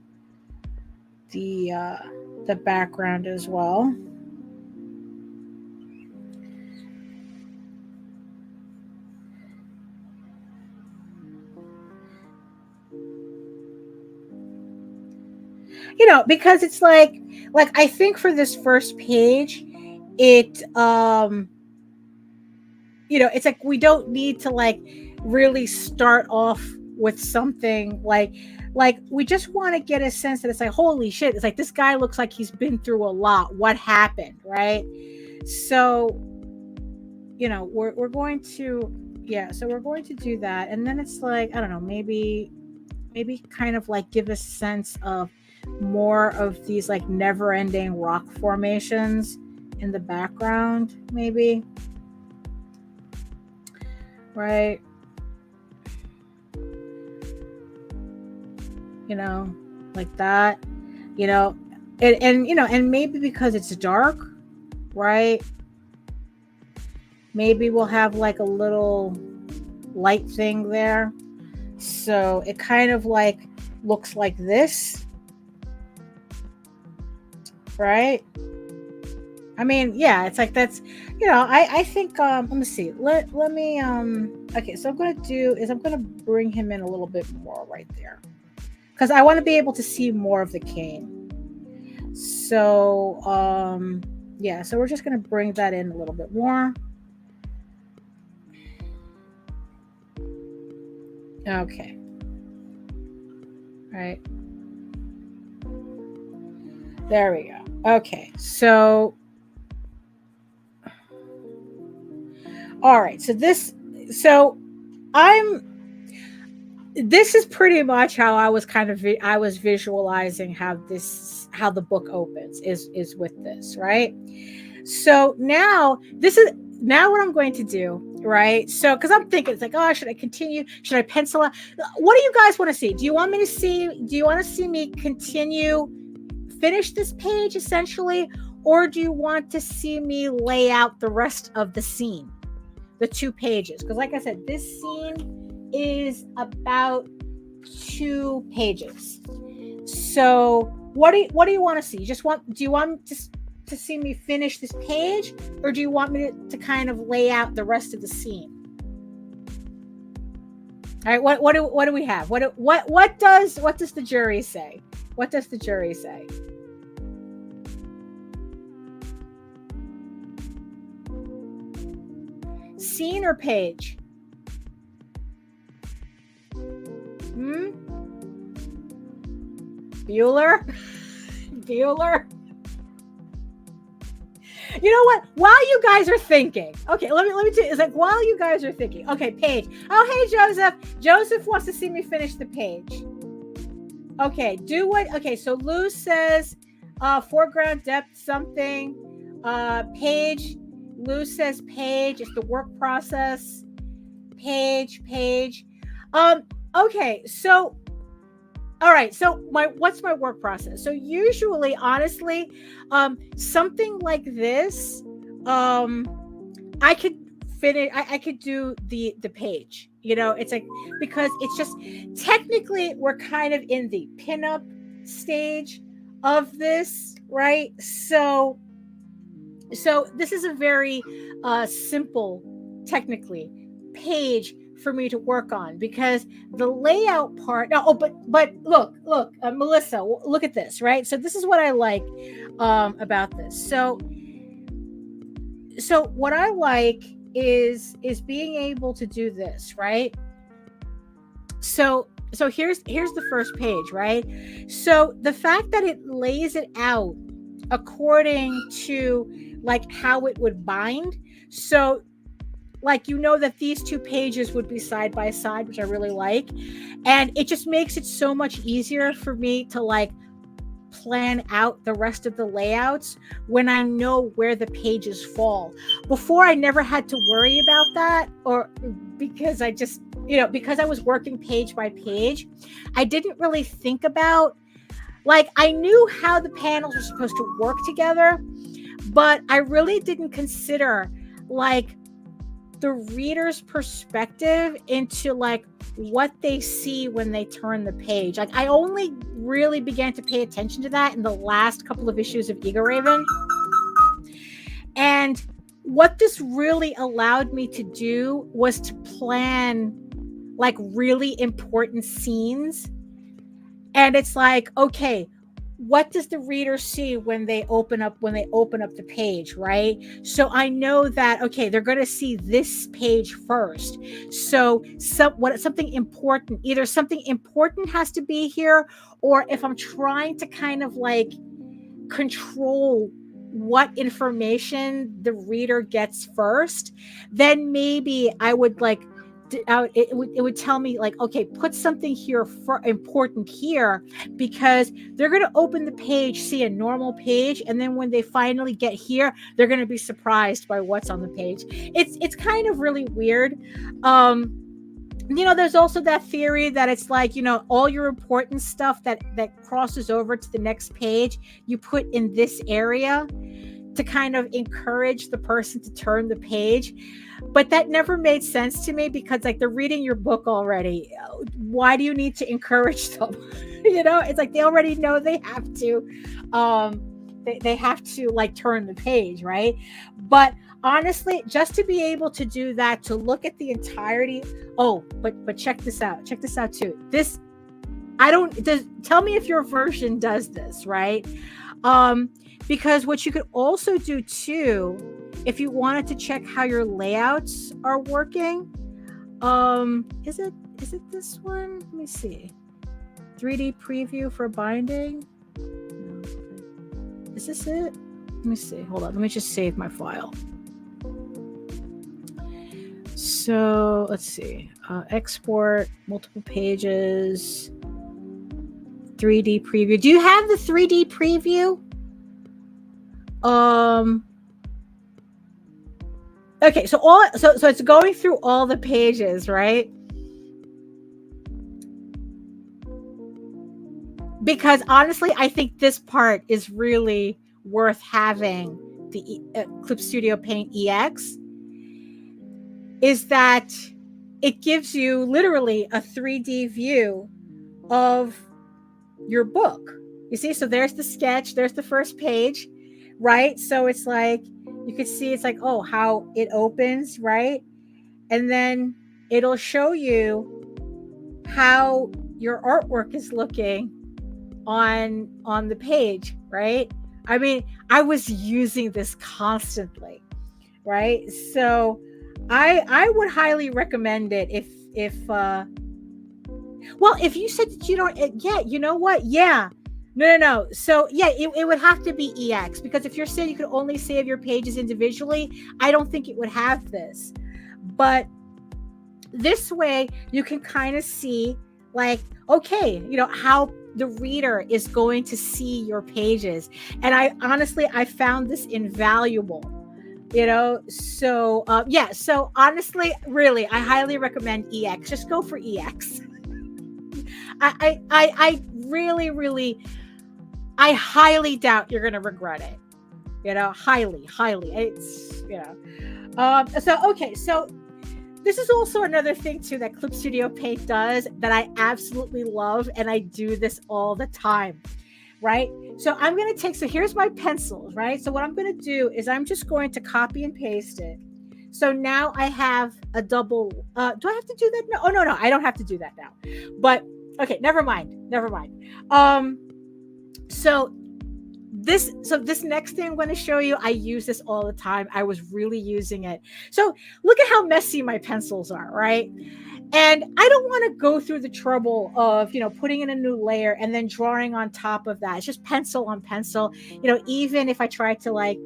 the background as well. You know, because it's like I think for this first page, it you know, it's like we don't need to like really start off with something like we just want to get a sense that it's like, holy shit, it's like this guy looks like he's been through a lot. What happened, right? So, you know, we're going to, yeah, so we're going to do that. And then it's like, I don't know, maybe kind of like give a sense of more of these like never-ending rock formations in the background, maybe. Right? You know, like that, you know, and you know, and maybe because it's dark, right? Maybe we'll have like a little light thing there. So it kind of like looks like this, right? I mean, yeah, it's like that's, you know, I think let me see. Let me okay, so I'm gonna bring him in a little bit more right there. Because I want to be able to see more of the cane. So yeah, so we're just gonna bring that in a little bit more. Okay. Right. There we go. Okay, so all right, so this is pretty much how I was I was visualizing how the book opens is with this, right? So now what I'm going to do, right? So because I'm thinking it's like, oh, should I continue? Should I pencil out? What do you guys want to see? Do you want to see me continue, finish this page essentially, or do you want to see me lay out the rest of the scene, the 2 pages? Because like I said, this scene is about 2 pages. So what do you want to see? Do you want to see me finish this page, or do you want me to kind of lay out the rest of the scene? All right, what do we have? What does the jury say? What does the jury say? Scene or page? Bueller? You know what? While you guys are thinking, okay, let me tell you. It's like while you guys are thinking, okay, page. Oh, hey, Joseph. Joseph wants to see me finish the page. Okay, do what? Okay, so Lou says, foreground depth something. Page. Lou says page. It's the work process. Page. Okay, so. All right, so what's my work process? So usually, honestly, something like this, I could finish. I could do the page. You know, it's like, because it's just technically we're kind of in the pinup stage of this, right? So this is a very simple, technically, page for me to work on, because the layout part. But look, Melissa, look at this, right? So this is what I like about this. So what I like is being able to do this, right? So here's the first page, right? So the fact that it lays it out according to like how it would bind. So like, you know that these 2 pages would be side by side, which I really like. And it just makes it so much easier for me to like plan out the rest of the layouts when I know where the pages fall. Before, I never had to worry about that, or because I just, you know, because I was working page by page, I didn't really think about, like, I knew how the panels were supposed to work together, but I really didn't consider like the reader's perspective into like what they see when they turn the page. Like, I only really began to pay attention to that in the last couple of issues of Ego Raven. And what this really allowed me to do was to plan like really important scenes. And it's like, okay, what does the reader see when they open up the page, right? So I know that, okay, they're going to see this page first. So something important, either something important has to be here, or if I'm trying to kind of like control what information the reader gets first, then maybe I would like it would tell me like, okay, put something here for important here, because they're going to open the page, see a normal page, and then when they finally get here, they're going to be surprised by what's on the page. It's kind of really weird. There's also that theory that it's like, all your important stuff that crosses over to the next page, you put in this area to kind of encourage the person to turn the page. But that never made sense to me, because like, they're reading your book already. Why do you need to encourage them? It's like they already know they have to they have to like turn the page, right? But honestly, just to be able to do that, to look at the entirety. But check this out too. Tell me if your version does this, right? Because what you could also do too, if you wanted to check how your layouts are working, is it this one? Let me see. 3D preview for binding. Is this it? Let me see. Hold on. Let me just save my file. So let's see. Export multiple pages. 3D preview. Do you have the 3D preview? Okay, so it's going through all the pages, right? Because honestly, I think this part is really worth having the Clip Studio Paint EX, is that it gives you literally a 3D view of your book. You see, so there's the sketch, there's the first page, right? So it's like, you could see it's like, oh, how it opens, right? And then it'll show you how your artwork is looking on the page, right? I mean, I was using this constantly, right? So I would highly recommend it if you said that you don't, yeah, you know what? Yeah. No. So yeah, it would have to be EX, because if you're saying you could only save your pages individually, I don't think it would have this. But this way you can kind of see like, okay, how the reader is going to see your pages. And I found this invaluable, so so honestly, really, I highly recommend EX. Just go for EX. I really, I highly doubt you're going to regret it. Highly. It's, so this is also another thing too that Clip Studio Paint does that I absolutely love, and I do this all the time, right? So I'm going to take, so here's my pencils, right? So what I'm going to do is I'm just going to copy and paste it. So now I have a double, do I have to do that? No, no, I don't have to do that now. But okay, never mind. So this next thing I'm going to show you, I use this all the time. I was really using it. So look at how messy my pencils are, right? And I don't want to go through the trouble of, putting in a new layer and then drawing on top of that. It's just pencil on pencil, even if I try to like,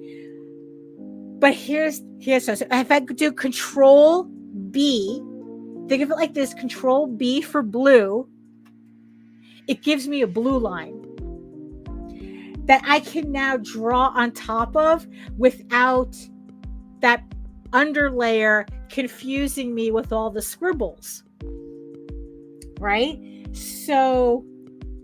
but here's so if I do Control B, think of it like this, Control B for blue, it gives me a blue line that I can now draw on top of without that underlayer confusing me with all the scribbles, right? So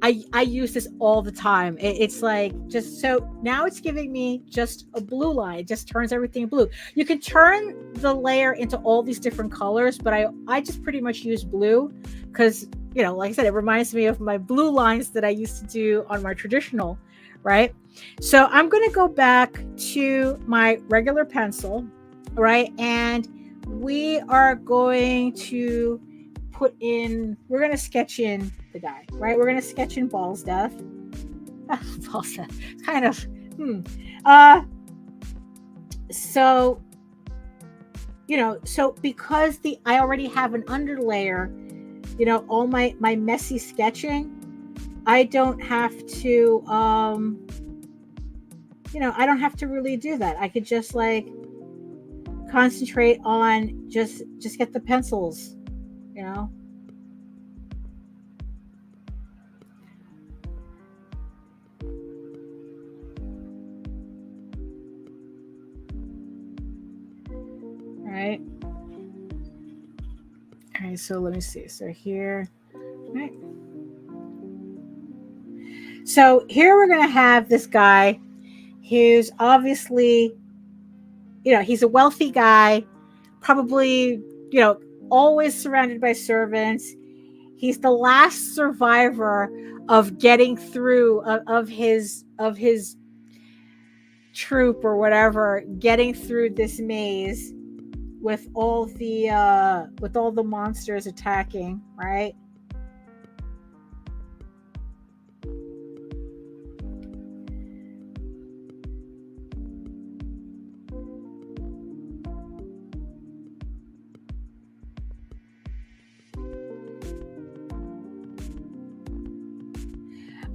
I use this all the time. It's like, just so now it's giving me just a blue line. It just turns everything blue. You can turn the layer into all these different colors, but I just pretty much use blue because, like I said, it reminds me of my blue lines that I used to do on my traditional, right? So I'm going to go back to my regular pencil, right? And we are going to we're going to sketch in the guy, right? We're going to sketch in Ball's death. Also, kind of. Uh, so so because I already have an underlayer, all my messy sketching, I don't have to I don't have to really do that. I could just like concentrate on just get the pencils, right? All right, so let me see. So here, right. So here we're going to have this guy who's obviously, he's a wealthy guy, probably, always surrounded by servants. He's the last survivor of getting through of his troop or whatever, getting through this maze with all the monsters attacking, right?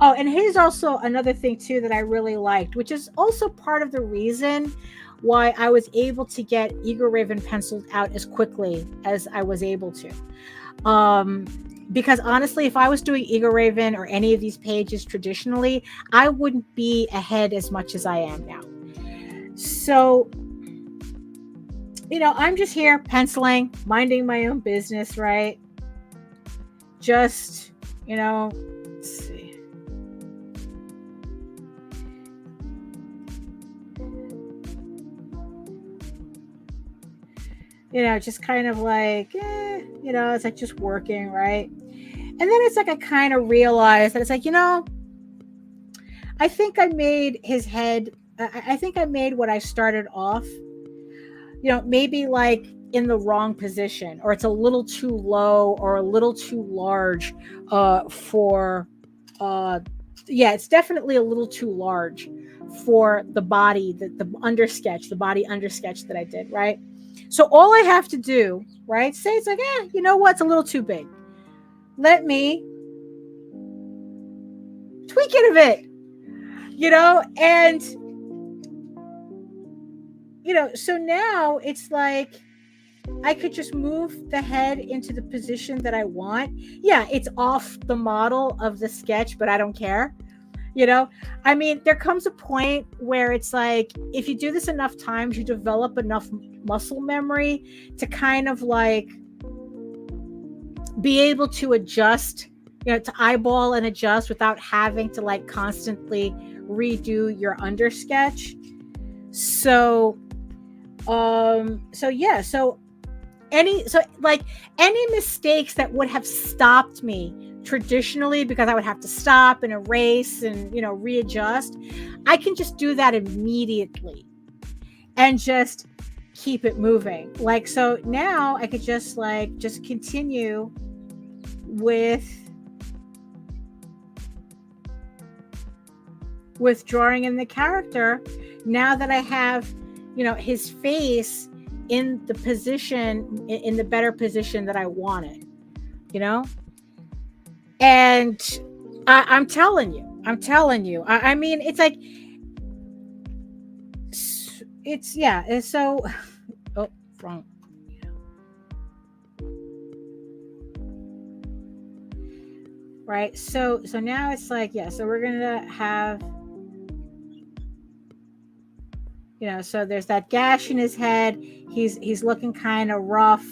Oh, and here's also another thing too that I really liked, which is also part of the reason why I was able to get Ego Raven penciled out as quickly as I was able to. Because honestly, if I was doing Ego Raven or any of these pages traditionally, I wouldn't be ahead as much as I am now. So, I'm just here penciling, minding my own business, right? Just, let's see. Just kind of like, it's like just working, right? And then it's like I kind of realized that it's like, I think I made his head, I think I made what I started off, maybe like in the wrong position, or it's a little too low or a little too large it's definitely a little too large for the body, the body undersketch that I did, right? So all I have to do, right, say it's like, you know what, it's a little too big. Let me tweak it a bit, and, so now it's like I could just move the head into the position that I want. Yeah, it's off the model of the sketch, but I don't care. I mean, there comes a point where it's like, if you do this enough times, you develop enough muscle memory to kind of like be able to adjust, to eyeball and adjust without having to like constantly redo your undersketch. So any mistakes that would have stopped me traditionally, because I would have to stop and erase and readjust, I can just do that immediately and just keep it moving. Like, so now I could just continue with drawing in the character, now that I have his face in the position, in the better position that I wanted, and I'm telling you, I mean, it's like, it's so, oh, wrong. Right. So now it's like, so we're going to have, so there's that gash in his head. He's looking kind of rough,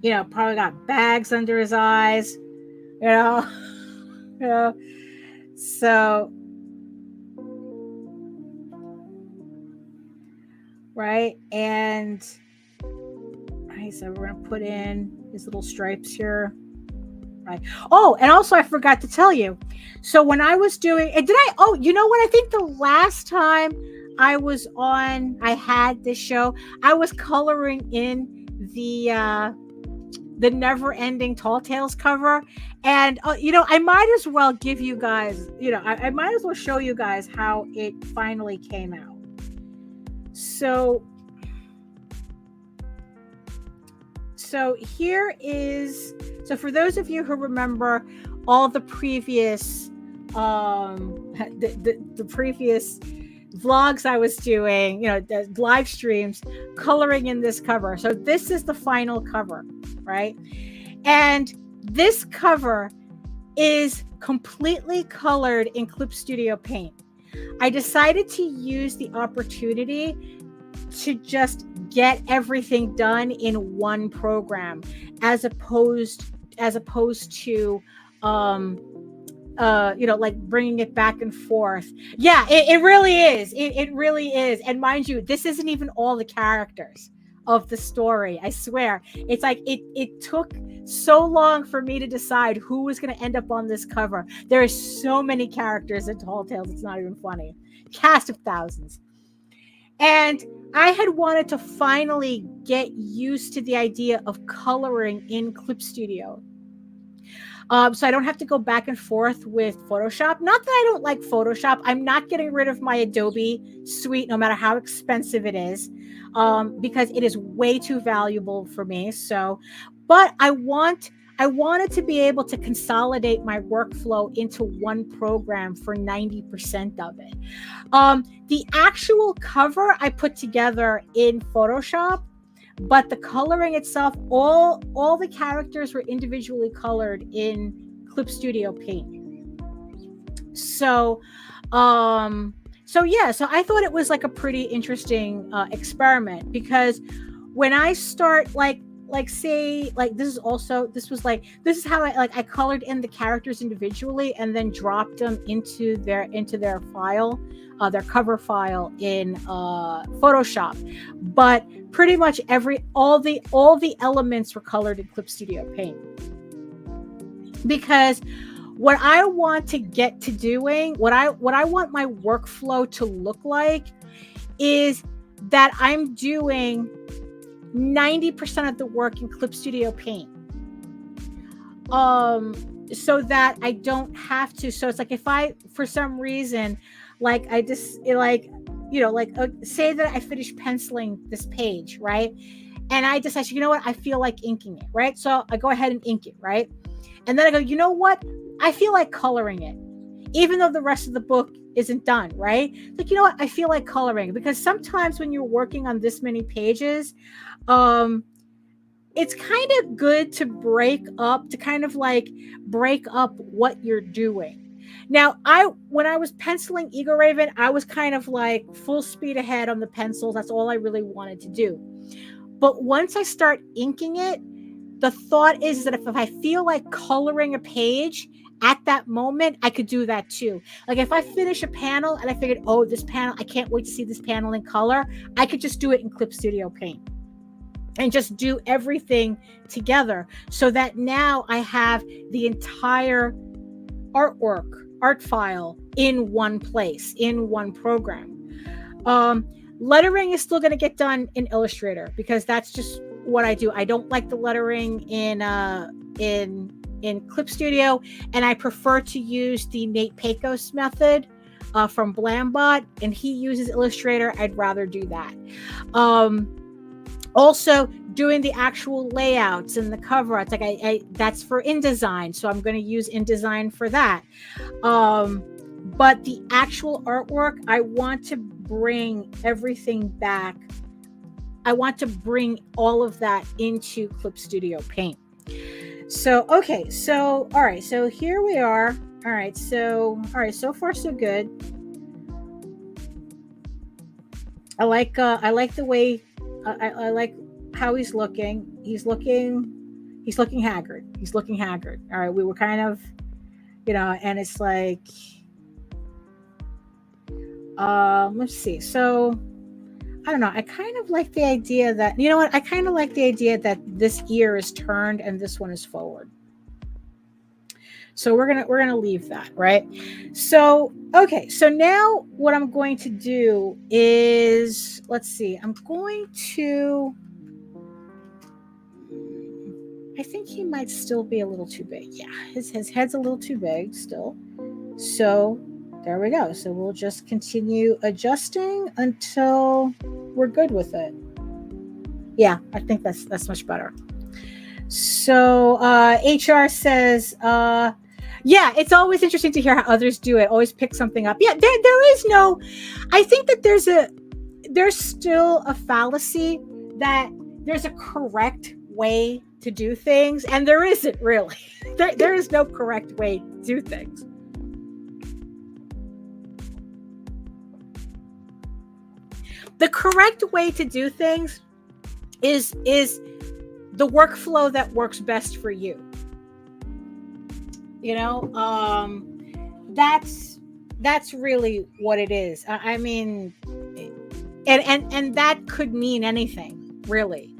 probably got bags under his eyes, so, right. And right, so we're going to put in his little stripes here. Right. Oh, and also I forgot to tell you. So when I was doing, you know what? I think the last time I had this show, I was coloring in the the Never Ending Tall Tales cover. And, I might as well give you guys, I might as well show you guys how it finally came out. So here is, so for those of you who remember all the previous, the previous vlogs I was doing, the live streams, coloring in this cover. So this is the final cover, right? And this cover is completely colored in Clip Studio Paint. I decided to use the opportunity to just get everything done in one program, as opposed to like bringing it back and forth. Yeah, it really is. It really is. And mind you, this isn't even all the characters of the story. I swear. It's like it took so long for me to decide who was going to end up on this cover. There are so many characters in Tall Tales, it's not even funny. Cast of thousands. And I had wanted to finally get used to the idea of coloring in Clip Studio. So I don't have to go back and forth with Photoshop. Not that I don't like Photoshop. I'm not getting rid of my Adobe suite, no matter how expensive it is, because it is way too valuable for me. So, but I wanted to be able to consolidate my workflow into one program for 90% of it. The actual cover I put together in Photoshop, but the coloring itself, all the characters were individually colored in Clip Studio Paint. So I thought it was like a pretty interesting experiment, because when I start this is how I colored in the characters individually and then dropped them into their file, their cover file in Photoshop. But pretty much all the elements were colored in Clip Studio Paint, because what I want to get to doing, what I want my workflow to look like, is that I'm doing 90% of the work in Clip Studio Paint, so that I don't have to. So it's like, if I, for some reason, say that I finish penciling this page, right? And I decide, you know what, I feel like inking it, right? So I go ahead and ink it, right? And then I go, you know what, I feel like coloring it, even though the rest of the book isn't done, right? Like, you know what, I feel like coloring, because sometimes when you're working on this many pages, it's kind of good to break up what you're doing. Now, when I was penciling Ego Raven, I was kind of like full speed ahead on the pencils. That's all I really wanted to do. But once I start inking it, the thought is that if I feel like coloring a page at that moment, I could do that too. Like if I finish a panel and I figured, oh, this panel, I can't wait to see this panel in color, I could just do it in Clip Studio Paint and just do everything together, so that now I have the entire art file in one place, in one program. Lettering is still going to get done in Illustrator, because that's just what I do. I don't like the lettering in Clip Studio, and I prefer to use the Nate Pecos method from Blambot, and he uses Illustrator. I'd rather do that. Also, doing the actual layouts and the cover arts, like that's for InDesign, so I'm going to use InDesign for that. But the actual artwork, I want to bring everything back. I want to bring all of that into Clip Studio Paint. So, okay, so all right, so here we are. All right, so far so good. I like the way I like how he's looking. He's looking haggard. All right, we were kind of, and it's like, let's see. So I don't know. I kind of like the idea that, I kind of like the idea that this ear is turned and this one is forward. So we're gonna leave that, right? So okay, so now what I'm going to do is, let's see, I I think he might still be a little too big. Yeah, his head's a little too big still. So there we go. So we'll just continue adjusting until we're good with it. Yeah, I think that's much better. So HR says, yeah, it's always interesting to hear how others do it. Always pick something up. Yeah, there is no, I think that there's still a fallacy that there's a correct way to do things, and there isn't really. There is no correct way to do things. The correct way to do things is the workflow that works best for you. You know, that's really what it is. I mean, and that could mean anything, really.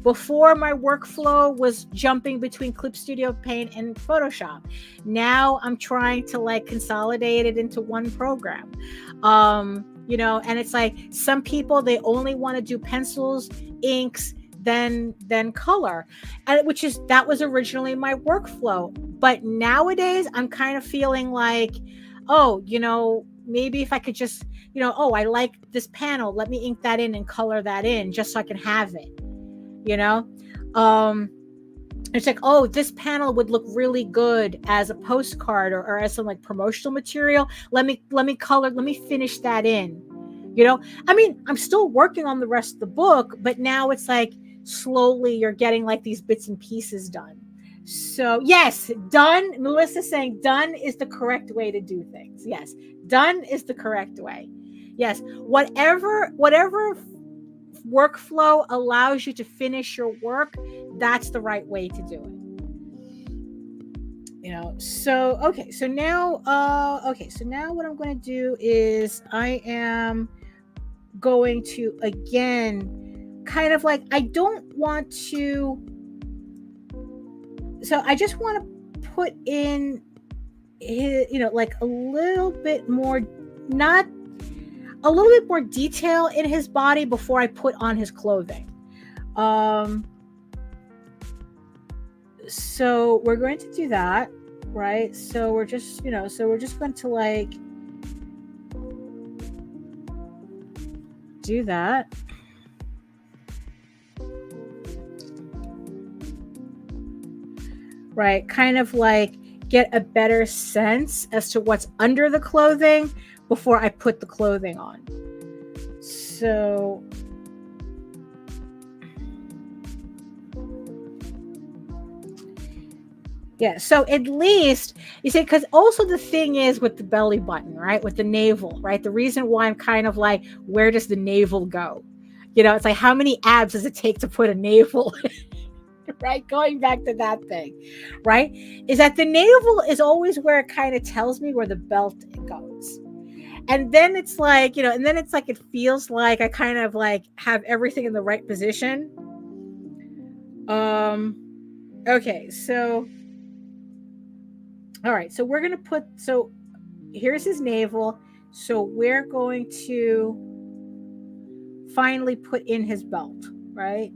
Before, my workflow was jumping between Clip Studio Paint and Photoshop. Now I'm trying to like consolidate it into one program. You know, and it's like some people, they only want to do pencils, inks, then color, and that was originally my workflow. But nowadays I'm kind of feeling like, oh, you know, maybe if I could just, you know, oh, I like this panel, let me ink that in and color that in just so I can have it, you know. It's like, oh, this panel would look really good as a postcard or as some like promotional material. Let me finish that in, you know. I mean, I'm still working on the rest of the book, but now it's like slowly you're getting like these bits and pieces done. So yes, done. Melissa's saying done is the correct way to do things. Yes, done is the correct way. Yes, whatever workflow allows you to finish your work, that's the right way to do it. You know, so okay, so now what I'm going to do is I am going to again kind of like, I don't want to, so I just want to put in, you know, like a little bit more, not a little bit more detail in his body before I put on his clothing. So we're going to do that, right? So we're just, you know, so we're just going to like do that. Right, kind of like get a better sense as to what's under the clothing before I put the clothing on. So yeah, so at least you see, because also the thing is with the belly button, right, with the navel, right, the reason why I'm kind of like, where does the navel go? You know, it's like, how many abs does it take to put a navel? Right, going back to that thing, right, is that the navel is always where it kind of tells me where the belt goes. And then it's like, you know, and then it's like, it feels like I kind of like have everything in the right position. Okay, so all right, so we're going to put, so here's his navel. So we're going to finally put in his belt, right?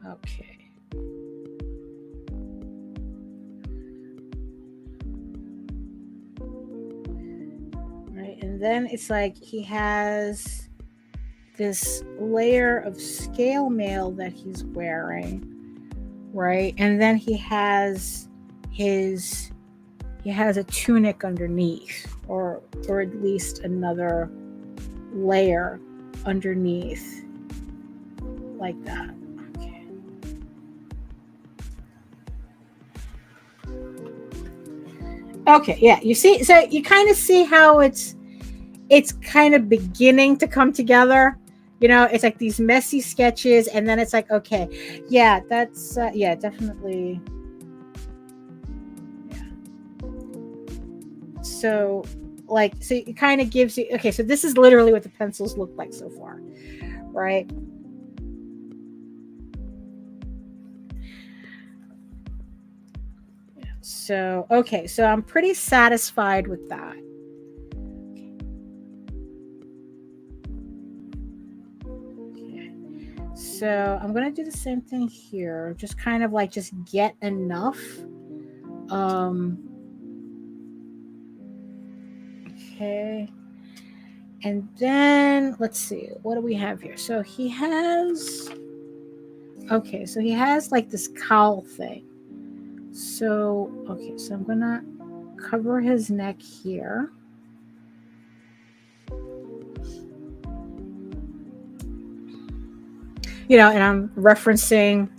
Okay. Right, and then it's like he has this layer of scale mail that he's wearing, right? And then he has a tunic underneath, or at least another layer underneath, like that. Okay, yeah, you see, so you kind of see how it's kind of beginning to come together. You know, it's like these messy sketches, and then it's like, okay, yeah, that's yeah, definitely. Yeah. So, like, so it kind of gives you, okay, so this is literally what the pencils look like so far, right? So, okay, so I'm pretty satisfied with that. Okay. So I'm going to do the same thing here. Just kind of like just get enough. Okay. And then let's see, what do we have here? So he has, okay, so he has like this cowl thing. So, okay, so I'm going to cover his neck here. You know, and I'm referencing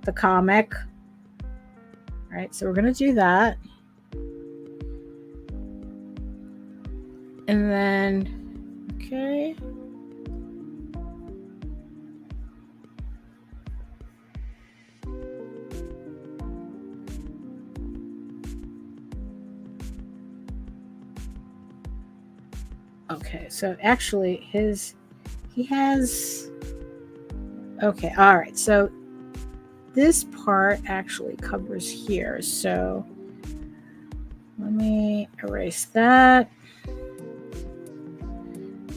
the comic. All right, so we're going to do that. And then, okay. Okay, so actually he has, okay, all right, so this part actually covers here. So let me erase that.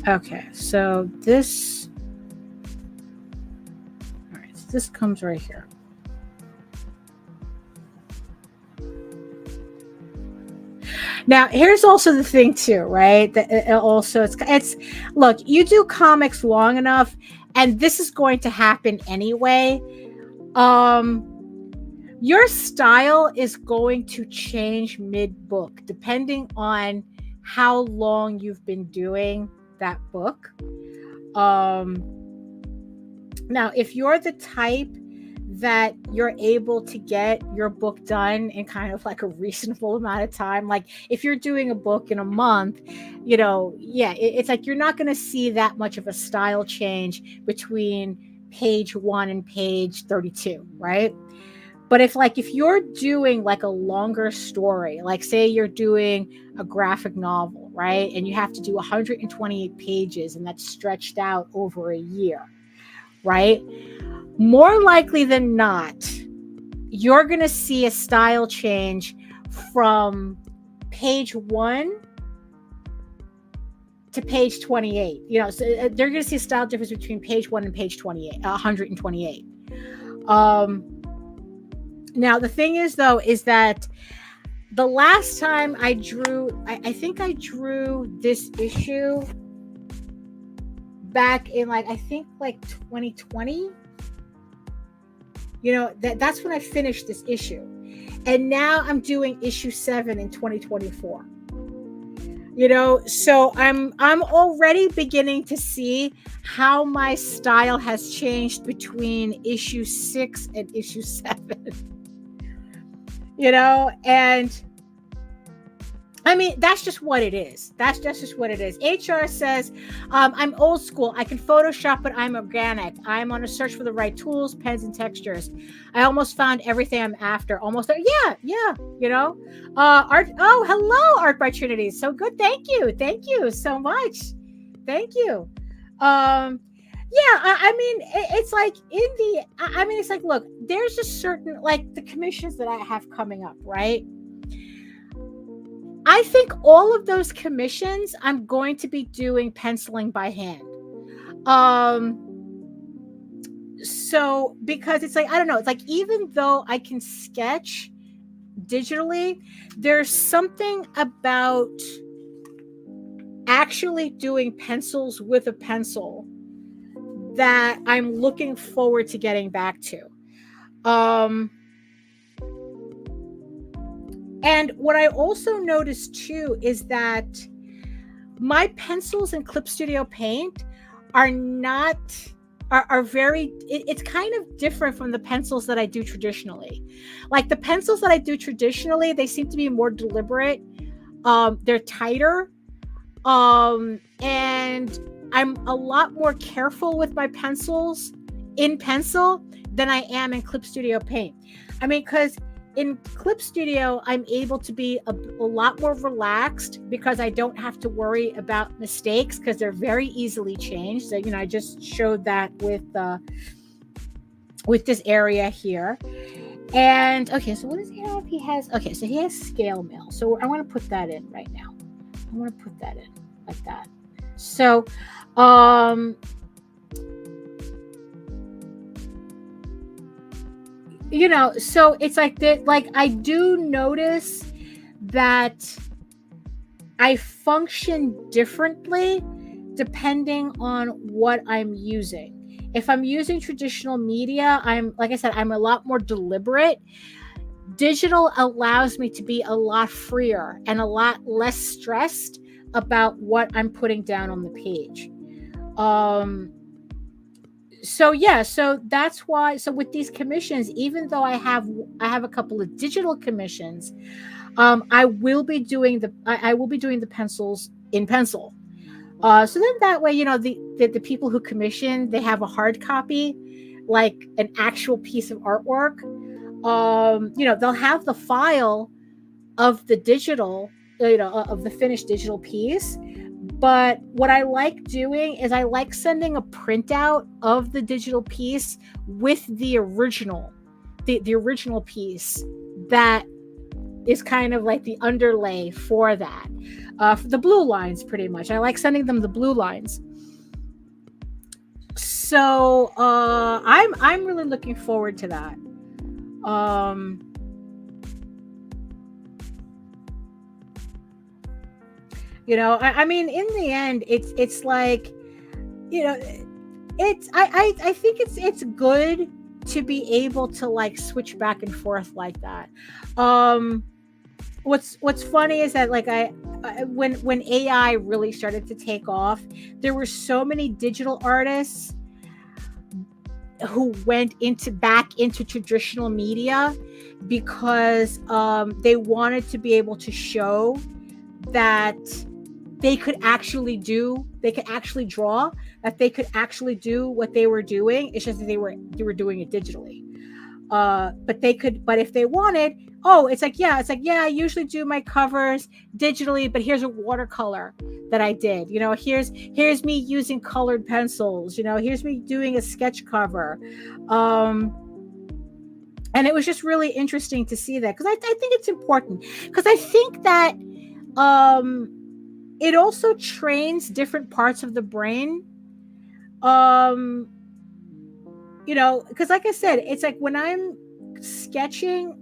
Okay, so this, all right, so this comes right here. Now, here's also the thing too, right? That it also it's look, you do comics long enough, and this is going to happen anyway. Your style is going to change mid-book depending on how long you've been doing that book. Now, if you're the type that you're able to get your book done in kind of like a reasonable amount of time, like if you're doing a book in a month, you know, yeah, it's like you're not going to see that much of a style change between page 1 and page 32, right? But if you're doing like a longer story, like say you're doing a graphic novel, right? And you have to do 128 pages and that's stretched out over a year, right? More likely than not, you're going to see a style change from page 1 to page 28. You know, so they're going to see a style difference between page 1 and page 28, 128. Now, the thing is, though, is that the last time I drew, I think I drew this issue back in like 2020. You know, that's when I finished this issue. And now I'm doing issue 7 in 2024. You know, so I'm already beginning to see how my style has changed between issue 6 and issue 7. You know, and I mean, that's just what it is. That's just what it is. HR says, I'm old school. I can Photoshop, but I'm organic. I'm on a search for the right tools, pens, and textures. I almost found everything I'm after. Almost there. Yeah. You know, art. Oh, hello, Art by Trinity. So good. Thank you so much. Thank you. Yeah, I mean, it's like it's like, look, there's a certain, like the commissions that I have coming up, right? I think all of those commissions I'm going to be doing penciling by hand. So because it's like, I don't know, it's like, even though I can sketch digitally, there's something about actually doing pencils with a pencil that I'm looking forward to getting back to. And what I also noticed too is that my pencils in Clip Studio Paint are very, it's kind of different from the pencils that I do traditionally. Like the pencils that I do traditionally, they seem to be more deliberate. They're tighter. And I'm a lot more careful with my pencils in pencil than I am in Clip Studio Paint. I mean, because in Clip Studio, I'm able to be a lot more relaxed because I don't have to worry about mistakes because they're very easily changed. So, you know, I just showed that with this area here. And okay, so what does he have? So he has scale mail. So I want to put that in right now. I want to put that in like that. So, so it's like that. Like I do notice that I function differently depending on what I'm using. If I'm using traditional media, like I said, I'm a lot more deliberate. Digital allows me to be a lot freer and a lot less stressed about what I'm putting down on the page. So that's why. So with these commissions, even though I have a couple of digital commissions, I will be doing the pencils in pencil. So then that way, the people who commission, they have a hard copy, like an actual piece of artwork. They'll have the file of the digital, of the finished digital piece. But what I like doing is I like sending a printout of the digital piece with the original piece that is kind of like the underlay for that. For the blue lines, pretty much. I like sending them the blue lines. So I'm really looking forward to that. I mean, in the end, it's like, I think it's good to be able to like switch back and forth like that. What's funny is that like when AI really started to take off, there were so many digital artists who went back into traditional media because they wanted to be able to show that they could actually draw, that they could actually do what they were doing. It's just that they were doing it digitally. But if they wanted, it's like, I usually do my covers digitally, but here's a watercolor that I did. Here's me using colored pencils. Here's me doing a sketch cover. And it was just really interesting to see that, because I think it's important, because I think that it also trains different parts of the brain. Because like I said, it's like when I'm sketching,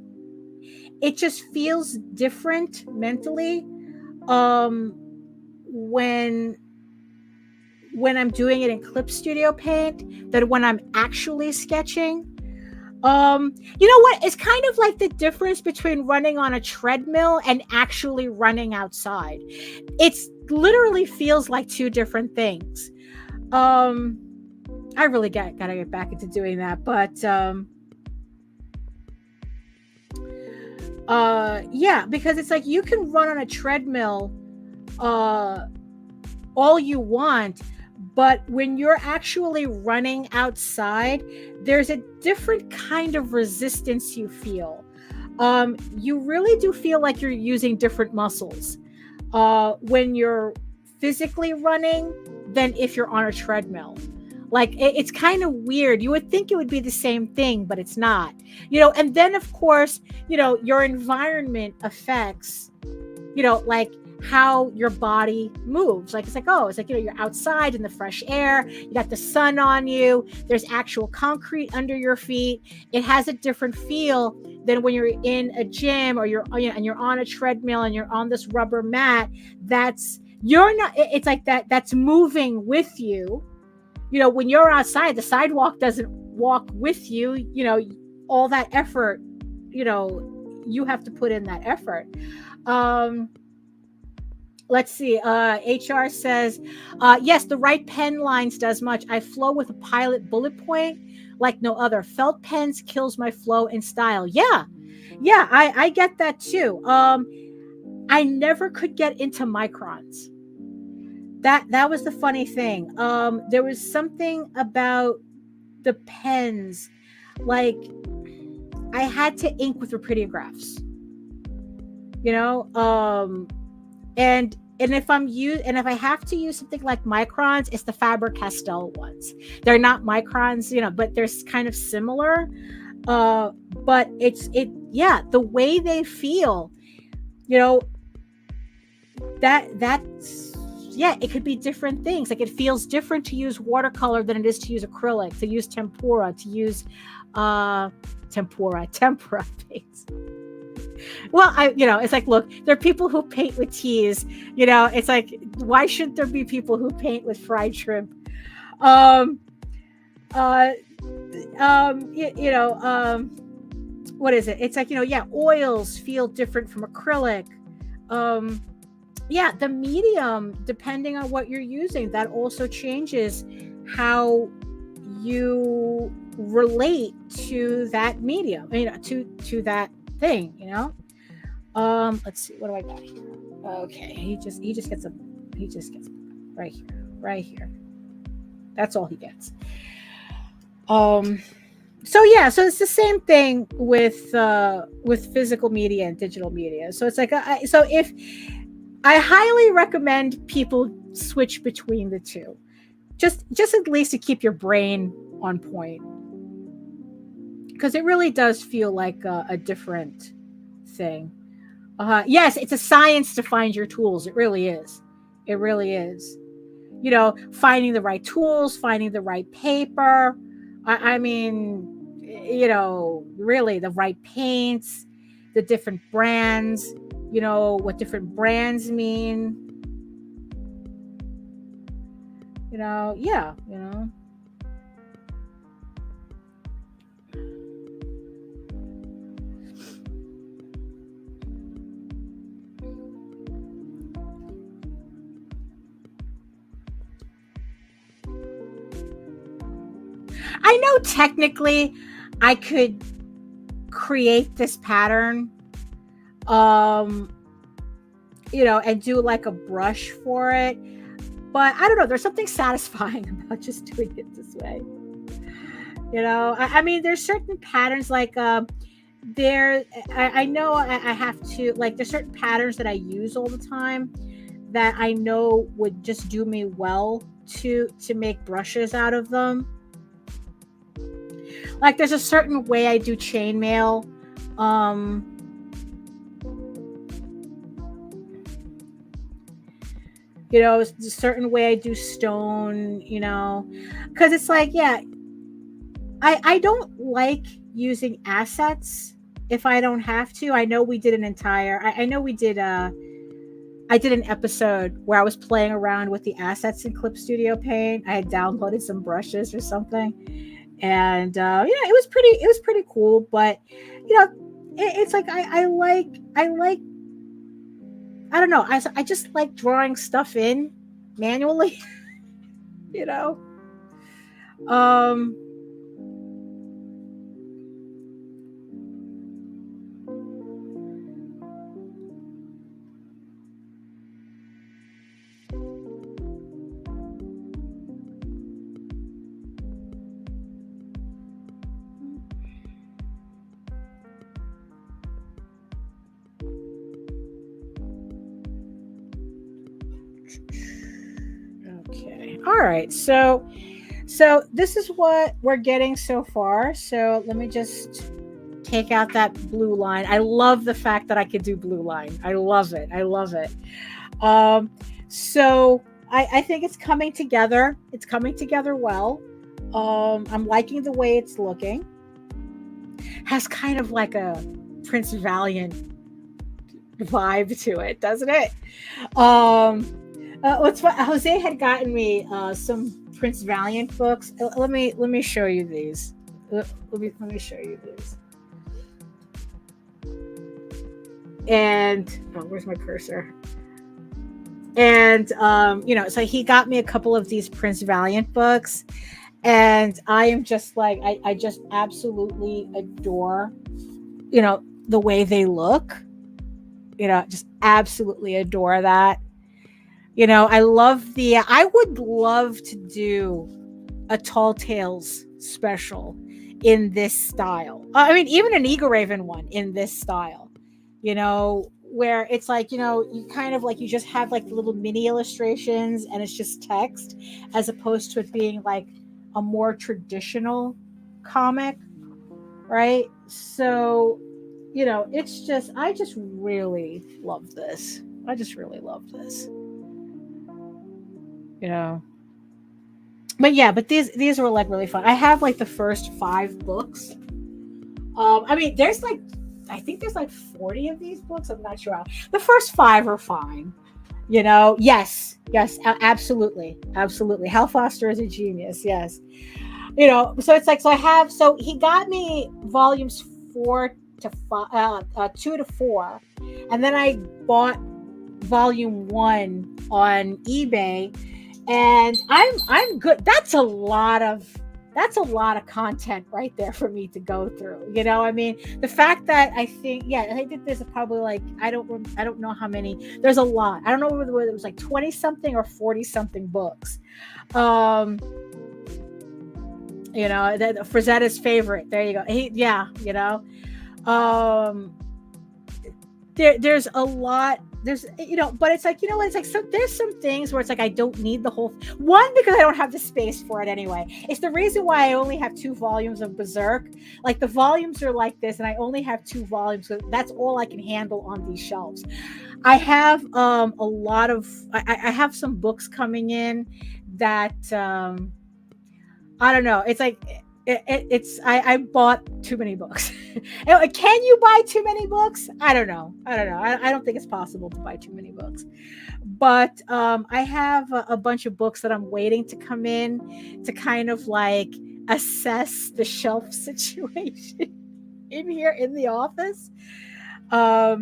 it just feels different mentally when I'm doing it in Clip Studio Paint than when I'm actually sketching. You know what? It's kind of like the difference between running on a treadmill and actually running outside. It's literally feels like two different things. I really gotta get back into doing that, but yeah, because it's like you can run on a treadmill all you want, but when you're actually running outside, there's a different kind of resistance you feel. You really do feel like you're using different muscles when you're physically running than if you're on a treadmill. Like it's kind of weird. You would think it would be the same thing, but it's not. And then of course, your environment affects, like how your body moves. Like it's like you're outside in the fresh air, you got the sun on you, there's actual concrete under your feet. It has a different feel than when you're in a gym or you're on a treadmill and you're on this rubber mat. It's like that's moving with you. When you're outside, the sidewalk doesn't walk with you. All that effort, you have to put in that effort. Let's see. HR says, yes, the right pen lines does much. I flow with a Pilot bullet point like no other. Felt pens kills my flow and style. Yeah, I get that too. I never could get into microns. That was the funny thing. There was something about the pens, like I had to ink with rapidiographs, and if I have to use something like microns, it's the Faber-Castell ones. They're not microns, but they're kind of similar. But yeah, the way they feel, you know, that's yeah, it could be different things. Like it feels different to use watercolor than it is to use acrylic, to use tempera, to use tempera paints. Well, it's like, look, there are people who paint with teas. It's like, why shouldn't there be people who paint with fried shrimp? Um, uh, what is it? It's like, yeah, oils feel different from acrylic. Yeah, the medium, depending on what you're using, that also changes how you relate to that medium, to that thing, let's see, what do I got here? Okay, he just gets right here. That's all he gets. So yeah, so it's the same thing with physical media and digital media. So it's like, so if I highly recommend people switch between the two, just at least to keep your brain on point, because it really does feel like a different thing. Yes, it's a science to find your tools. It really is. It really is. Finding the right tools, finding the right paper. I mean, really the right paints, the different brands, what different brands mean. Yeah. I know technically I could create this pattern, and do like a brush for it. But I don't know, there's something satisfying about just doing it this way. I mean, there's certain patterns like I know I have to, like, there's certain patterns that I use all the time that I know would just do me well to make brushes out of them. Like there's a certain way I do chainmail. A certain way I do stone, because it's like, yeah, I don't like using assets if I don't have to. I know we did an entire, I know we did I did an episode where I was playing around with the assets in Clip Studio Paint. I had downloaded some brushes or something. And it was pretty cool, but it's like I like I don't know, I just like drawing stuff in manually. Okay. All right. So this is what we're getting so far. So let me just take out that blue line. I love the fact that I could do blue line. I love it. So I think it's coming together. It's coming together well. I'm liking the way it's looking. Has kind of like a Prince Valiant vibe to it, doesn't it? What's fun, Jose had gotten me some Prince Valiant books. Let me show you these. Let me show you these. And where's my cursor? And so he got me a couple of these Prince Valiant books, and I am just like, I just absolutely adore, the way they look. Just absolutely adore that. I would love to do a Tall Tales special in this style. I mean, even an Eagle Raven one in this style, where it's like, you kind of like, you just have like little mini illustrations and it's just text, as opposed to it being like a more traditional comic, right? So, it's just, I just really love this. I just really love this, you know. But yeah, but these were like really fun. I have like the first 5 books. I mean, there's like, I think there's like 40 of these books. I'm not sure. The first 5 are fine. Yes, yes, absolutely, absolutely. Hal Foster is a genius. Yes, so it's like, so he got me volumes 2 to 4, and then I bought volume 1 on eBay, and I'm good. That's a lot of content right there for me to go through. I mean, the fact that I think there's probably like, I don't know how many. There's a lot. I don't know whether it was like 20 something or 40 something books. Frazetta's favorite. There you go. There's a lot. There's, but it's like, what, it's like, there's some things where it's like, I don't need the whole one, because I don't have the space for it anyway. It's the reason why I only have 2 volumes of Berserk. Like, the volumes are like this, and I only have 2 volumes, so that's all I can handle on these shelves. I have a lot of, I have some books coming in that, I don't know. It's like, I bought too many books. Can you buy too many books? I don't know. I don't think it's possible to buy too many books. But I have a bunch of books that I'm waiting to come in to kind of like assess the shelf situation in here in the office. So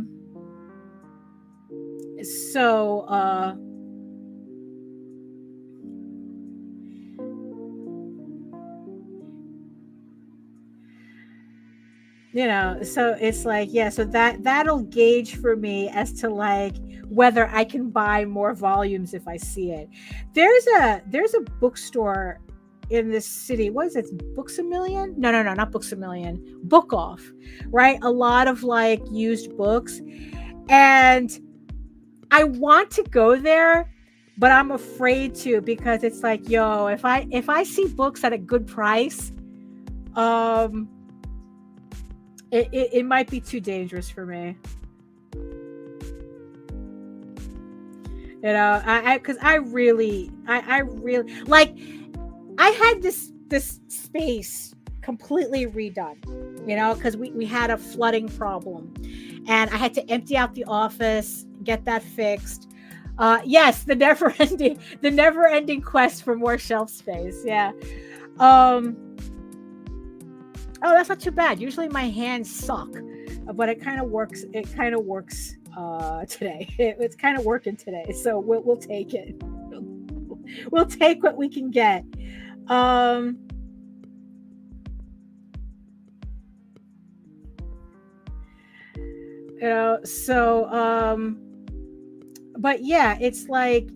it's like, so that'll gauge for me as to like whether I can buy more volumes if I see it. There's a bookstore in this city. What is it? Books A Million? No, not Books A Million. Book Off, right? A lot of like used books, and I want to go there, but I'm afraid to, because it's like, if I see books at a good price, it might be too dangerous for me. Because I really like, I had this space completely redone, because we had a flooding problem, and I had to empty out the office, get that fixed. Yes, the never ending quest for more shelf space. Yeah. Oh, that's not too bad. Usually my hands suck, but it kind of works. It kind of works today. It's kind of working today, so we'll take it. We'll take what we can get. But yeah, it's like,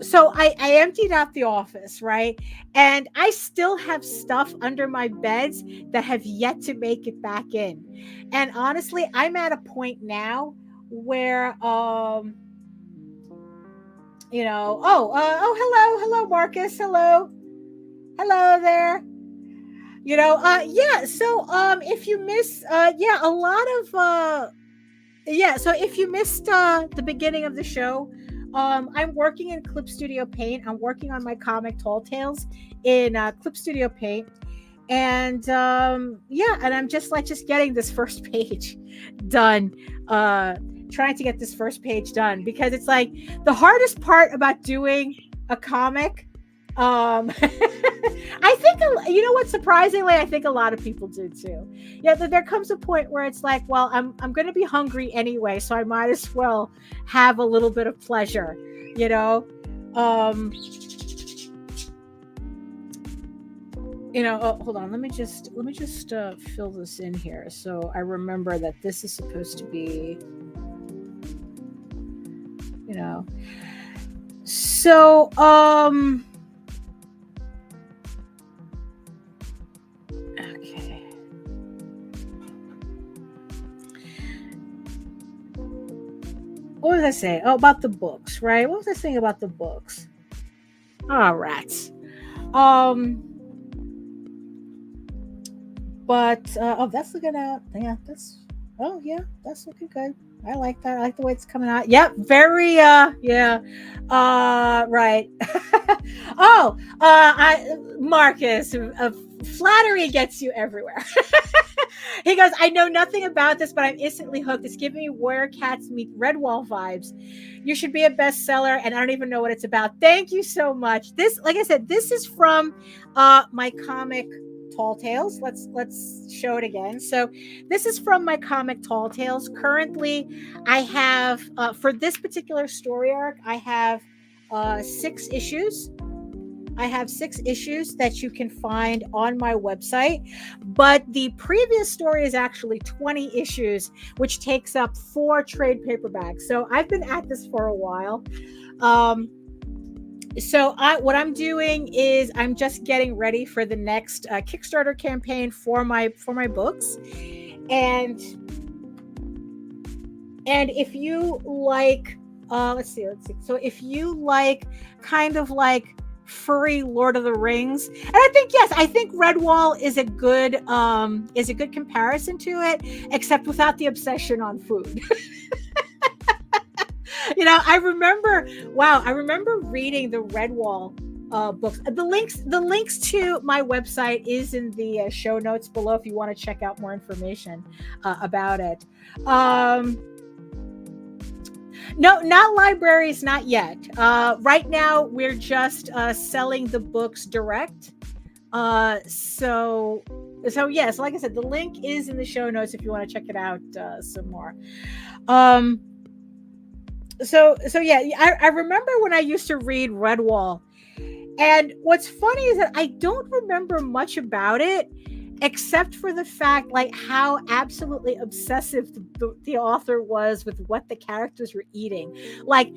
so I emptied out the office, right? And I still have stuff under my beds that have yet to make it back in. And honestly, I'm at a point now where, hello, Marcus. Hello there. So, if you miss, a lot of, so if you missed, the beginning of the show, I'm working in Clip Studio Paint. I'm working on my comic Tall Tales in Clip Studio Paint, and and I'm just getting this first page done. Trying to get this first page done, because it's like the hardest part about doing a comic. I think, what, surprisingly, I think a lot of people do too. Yeah, there comes a point where it's like, well, I'm going to be hungry anyway, so I might as well have a little bit of pleasure, hold on, let me just fill this in here so I remember that this is supposed to be, so okay. What was I saying? Oh, about the books, right? What was I saying about the books? Oh, rats. But that's looking out. Yeah, that's looking good. I like that. I like the way it's coming out. Yep, very yeah. Right. Oh, I Marcus, flattery gets you everywhere. He goes, I know nothing about this, but I'm instantly hooked. It's giving me Where Cats Meet Redwall vibes. You should be a bestseller, and I don't even know what it's about. Thank you so much. This, like I said, this is from my comic Tall Tales. Let's show it again. So this is from my comic Tall Tales. Currently, I have for this particular story arc, I have 6 issues. I have 6 issues that you can find on my website, but the previous story is actually 20 issues, which takes up 4 trade paperbacks. So I've been at this for a while. So what I'm doing is I'm just getting ready for the next Kickstarter campaign for my books, and if you like, let's see. So if you like kind of like furry Lord of the Rings, and I think Redwall is a good comparison to it, except without the obsession on food. I remember reading the Redwall books. The links to my website is in the show notes below if you want to check out more information about it. No, not libraries, not yet. Right now, we're just selling the books direct. So yes, like I said, the link is in the show notes if you want to check it out some more. So yeah, I remember when I used to read Redwall, and what's funny is that I don't remember much about it, except for the fact like how absolutely obsessive the author was with what the characters were eating, like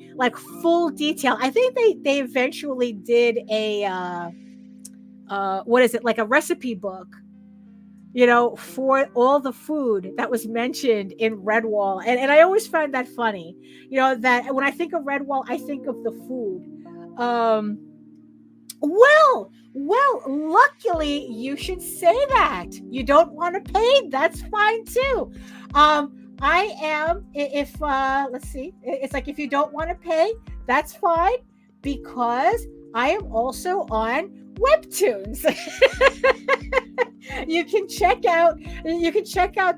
full detail. I think they eventually did a what is it, like a recipe book, for all the food that was mentioned in Redwall. And I always find that funny, that when I think of Redwall, I think of the food. Well, luckily you should say that. You don't want to pay, that's fine too. I am, if, let's see, it's like, if you don't want to pay, that's fine, because I am also on Webtoons. You can check out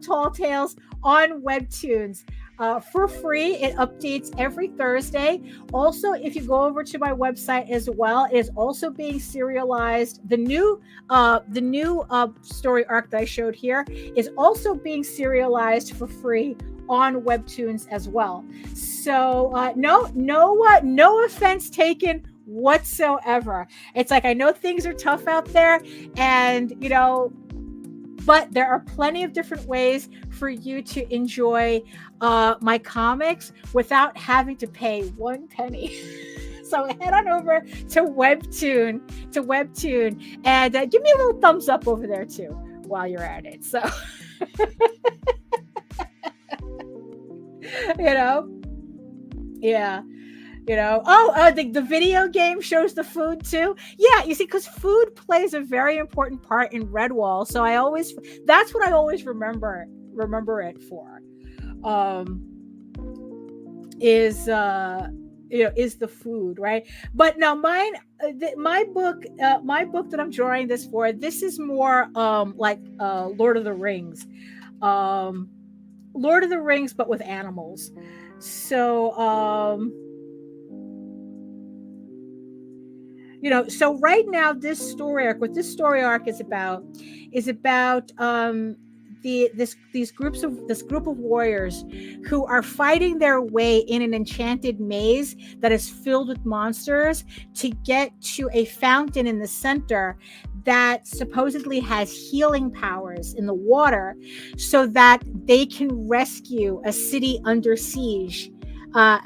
Tall Tales on Webtoons for free. It updates every Thursday. Also, if you go over to my website as well, it is also being serialized. The new story arc that I showed here is also being serialized for free on Webtoons as well. So no offense taken whatsoever. It's like, I know things are tough out there, and but there are plenty of different ways for you to enjoy my comics without having to pay 1 penny. So head on over to Webtoon and give me a little thumbs up over there too while you're at it. So yeah. The video game shows the food too. Yeah, you see, because food plays a very important part in Redwall. So that's what I always remember it for. Is the food, right? But now my book that I'm drawing this for, this is more like Lord of the Rings. Lord of the Rings, but with animals. So so right now, this story arc is about this group of warriors who are fighting their way in an enchanted maze that is filled with monsters to get to a fountain in the center that supposedly has healing powers in the water, so that they can rescue a city under siege by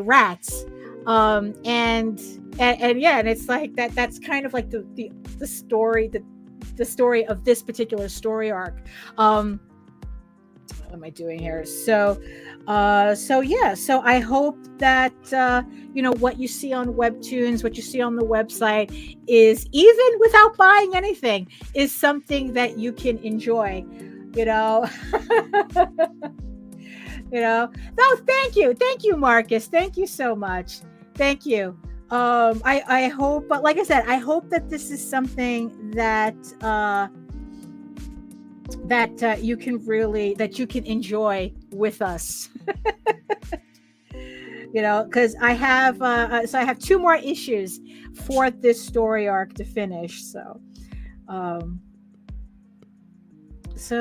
rats. And it's like that's kind of like the story of this particular story arc. what am I doing here? So yeah. So I hope that what you see on Webtoons, what you see on the website, is, even without buying anything, is something that you can enjoy. You know. No, thank you, Marcus. Thank you so much. Thank you. I hope, but like I said, I hope that this is something that you can enjoy with us. Because I have 2 more issues for this story arc to finish. So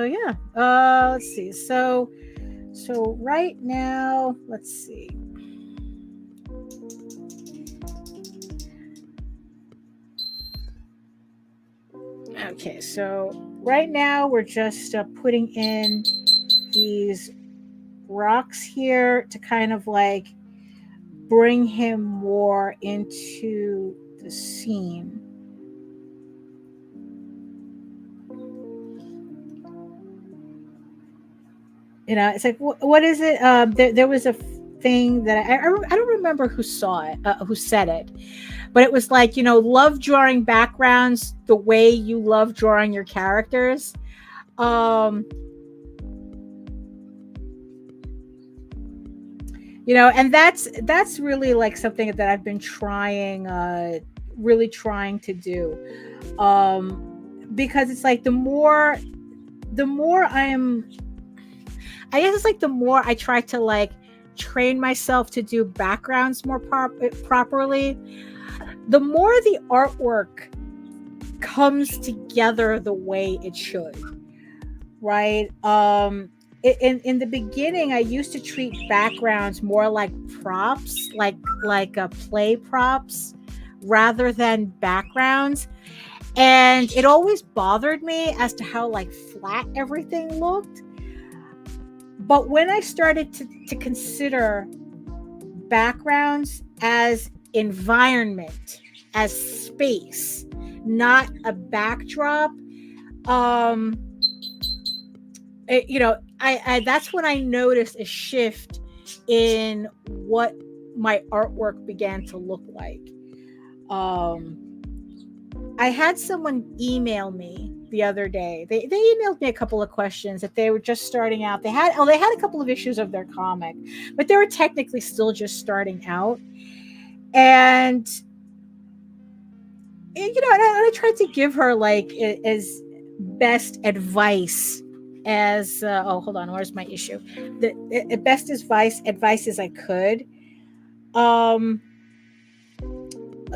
yeah. Let's see. So right now, let's see. Okay, so right now we're just putting in these rocks here to kind of like bring him more into the scene. It's like, what is it? There was a thing that I don't remember who saw it, who said it, but it was like, love drawing backgrounds the way you love drawing your characters. And that's really like something that I've been really trying to do. Because it's like the more I guess it's like the more I try to like train myself to do backgrounds more properly, the more the artwork comes together the way it should, right? In the beginning, I used to treat backgrounds more like props, like play props, rather than backgrounds, and it always bothered me as to how like flat everything looked. But when I started to consider backgrounds as environment, as space, not a backdrop, that's when I noticed a shift in what my artwork began to look like. I had someone email me the other day. They emailed me a couple of questions that they were just starting out. They had a couple of issues of their comic, but they were technically still just starting out. And I tried to give her like as best advice as hold on, where's my issue? The best advice as I could.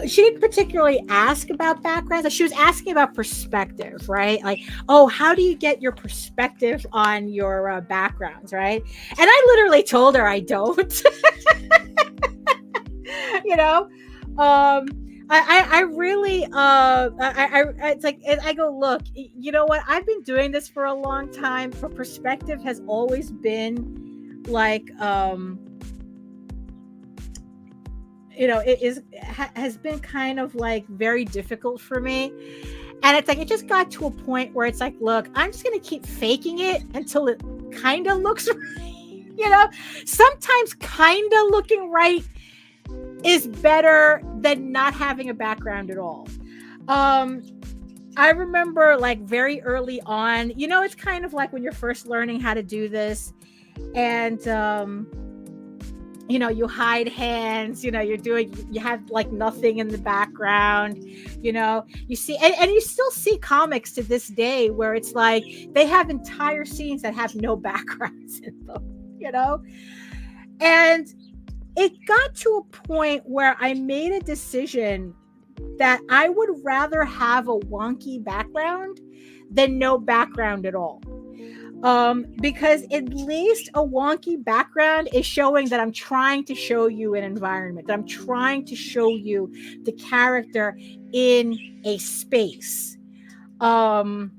She didn't particularly ask about backgrounds. She was asking about perspective, right? Like, oh, how do you get your perspective on your backgrounds, right? And I literally told her I don't. I really it's like, I go, look, you know what? I've been doing this for a long time. But perspective has always been like has been kind of like very difficult for me. And it's like, it just got to a point where it's like, look, I'm just going to keep faking it until it kind of looks right. Sometimes kind of looking right is better than not having a background at all. I remember like very early on, it's kind of like when you're first learning how to do this, and you hide hands, you have like nothing in the background, you see, and you still see comics to this day where it's like they have entire scenes that have no backgrounds in them, and it got to a point where I made a decision that I would rather have a wonky background than no background at all. Because at least a wonky background is showing that I'm trying to show you an environment, that I'm trying to show you the character in a space. And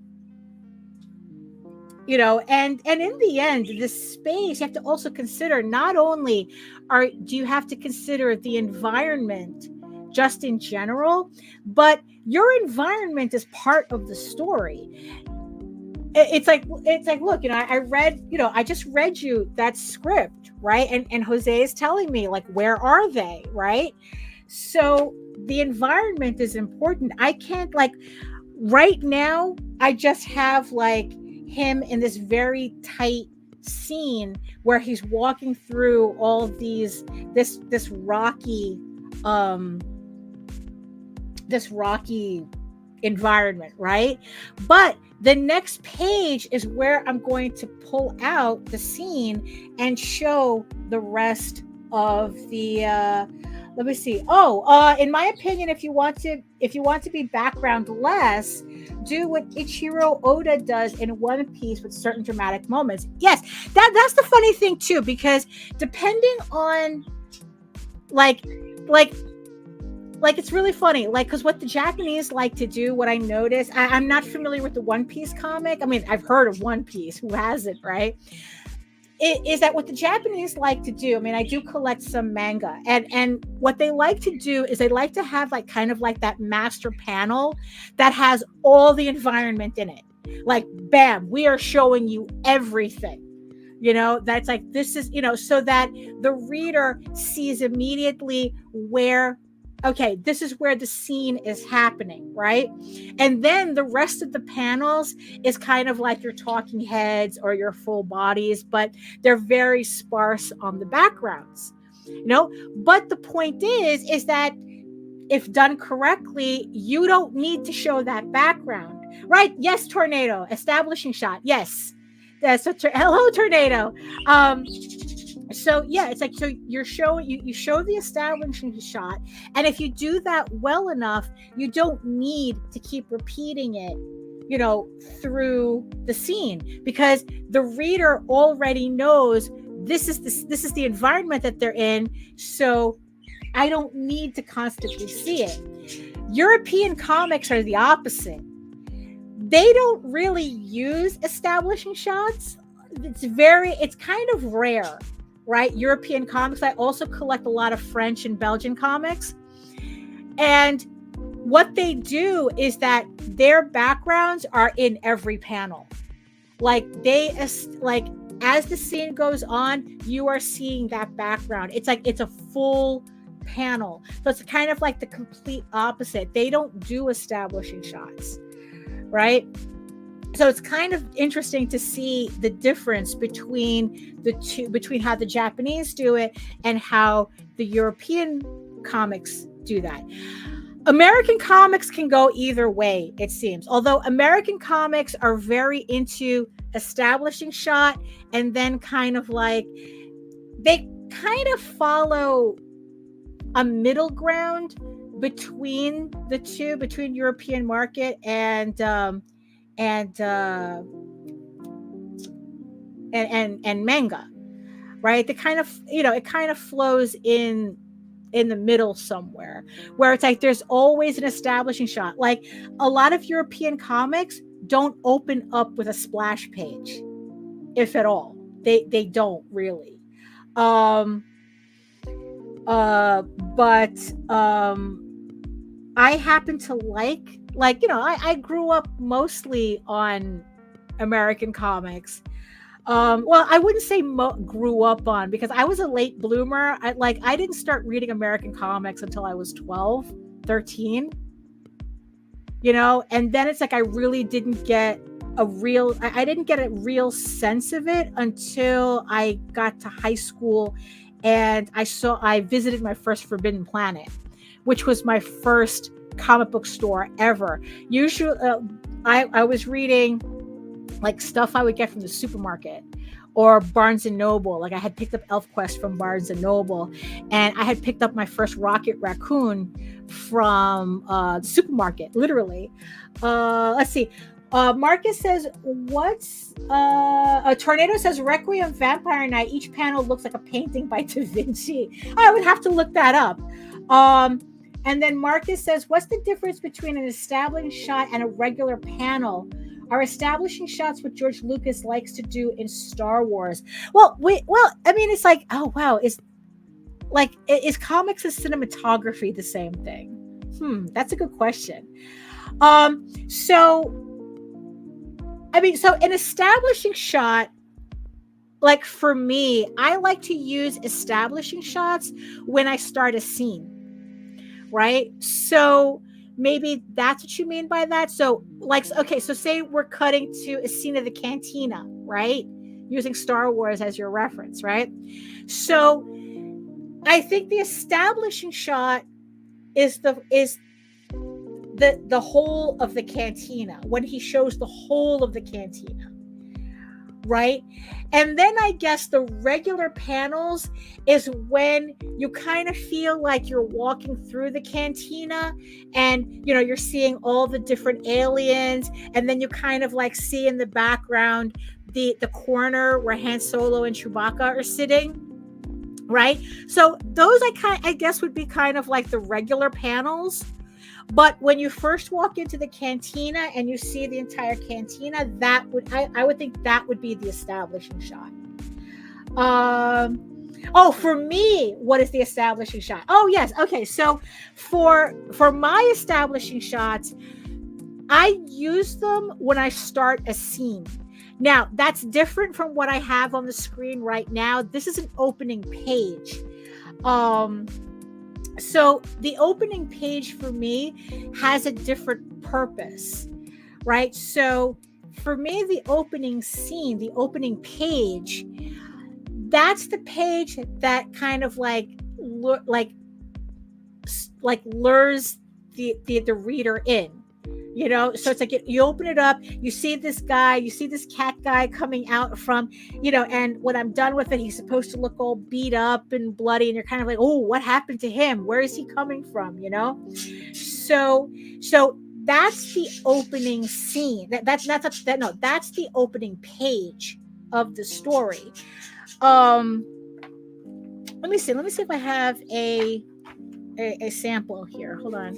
in the end, the space, you have to also consider, not only do you have to consider the environment just in general, but your environment is part of the story. it's like, look, I read, I just read you that script, right? And Jose is telling me, like, where are they, right? So the environment is important. I can't, like, right now I just have like him in this very tight scene where he's walking through all these this rocky um this rocky environment, right? But the next page is where I'm going to pull out the scene and show the rest of the let me see. In my opinion, if you want to be background less, do what Ichiro Oda does in One Piece with certain dramatic moments. Yes, that's the funny thing too, because depending on like it's really funny, like, because what the Japanese like to do, what I notice, I'm not familiar with the One Piece comic. I mean, I've heard of One Piece. Who hasn't, right? It is that what the Japanese like to do. I mean, I do collect some manga, and what they like to do is they like to have like kind of like that master panel that has all the environment in it. Like, bam, we are showing you everything. That's like, this is, so that the reader sees immediately where, okay, this is where the scene is happening, right? And then the rest of the panels is kind of like your talking heads or your full bodies, but they're very sparse on the backgrounds, But the point is that if done correctly, you don't need to show that background, right? Yes, Tornado, establishing shot. Yes. Hello, Tornado. So yeah, it's like, so you're showing, you show the establishing shot, and if you do that well enough, you don't need to keep repeating it, through the scene, because the reader already knows this is the environment that they're in. So I don't need to constantly see it. European comics are the opposite. They don't really use establishing shots. It's kind of rare. Right? European comics. I also collect a lot of French and Belgian comics. And what they do is that their backgrounds are in every panel. Like, as the scene goes on, you are seeing that background. It's like, it's a full panel. So it's kind of like the complete opposite. They don't do establishing shots, right? So it's kind of interesting to see the difference between the two, between how the Japanese do it and how the European comics do that. American comics can go either way, it seems. Although American comics are very into establishing shot, and then kind of like, they kind of follow a middle ground between the two, between European market and manga, right? The kind of, it kind of flows in the middle somewhere, where it's like there's always an establishing shot. Like, a lot of European comics don't open up with a splash page, if at all. They don't really. But I happen to like, I grew up mostly on American comics. Well, I wouldn't say grew up on, because I was a late bloomer. I didn't start reading American comics until I was 12, 13, and then it's like, I really didn't get I didn't get a real sense of it until I got to high school, and I visited my first Forbidden Planet, which was my first comic book store ever. Usually, I was reading like stuff I would get from the supermarket or Barnes and Noble. Like, I had picked up ElfQuest from Barnes and Noble, and I had picked up my first Rocket Raccoon from the supermarket, literally. Let's see. Marcus says, a Tornado says, Requiem Vampire Night. Each panel looks like a painting by Da Vinci. I would have to look that up. And then Marcus says, what's the difference between an establishing shot and a regular panel? Are establishing shots what George Lucas likes to do in Star Wars? Well, I mean, it's like, oh wow, is comics and cinematography the same thing? That's a good question. So I mean, so an establishing shot, like for me, I like to use establishing shots when I start a scene, right? So maybe that's what you mean by that. So, like, okay, so say we're cutting to a scene of the cantina, right? Using Star Wars as your reference, right? So I think the establishing shot is the whole of the cantina, when he shows the whole of the cantina, right? And then I guess the regular panels is when you kind of feel like you're walking through the cantina, and you're seeing all the different aliens, and then you kind of like see in the background the corner where Han Solo and Chewbacca are sitting, right? So those I guess would be kind of like the regular panels. But when you first walk into the cantina and you see the entire cantina, that would I would think that would be the establishing shot. For me, what is the establishing shot? Oh yes, okay. So for my establishing shots, I use them when I start a scene. Now that's different from what I have on the screen right now. This is an opening page. So the opening page for me has a different purpose, right? So for me, the opening scene, the opening page, that's the page that kind of like lures the reader in. So it's like you open it up, you see this guy, you see this cat guy coming out from, and when I'm done with it, he's supposed to look all beat up and bloody, and you're kind of like, oh, what happened to him? Where is he coming from? So that's the opening scene. That's the opening page of the story. Let me see if I have a sample here. Hold on.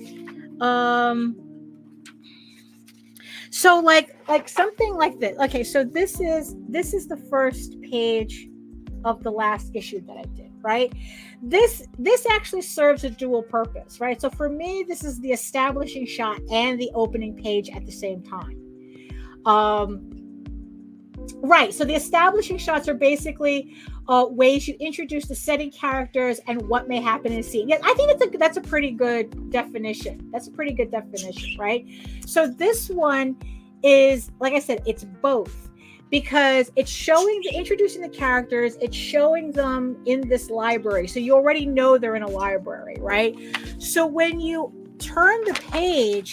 So like something like this. Okay, so this is the first page of the last issue that I did, right? This actually serves a dual purpose, right? So for me, this is the establishing shot and the opening page at the same time. Right. So the establishing shots are basically ways you introduce the setting, characters, and what may happen in a scene. Yeah, I think that's a pretty good definition. That's a pretty good definition, right? So this one is, like I said, it's both, because it's introducing the characters, it's showing them in this library. So you already know they're in a library, right? So when you turn the page,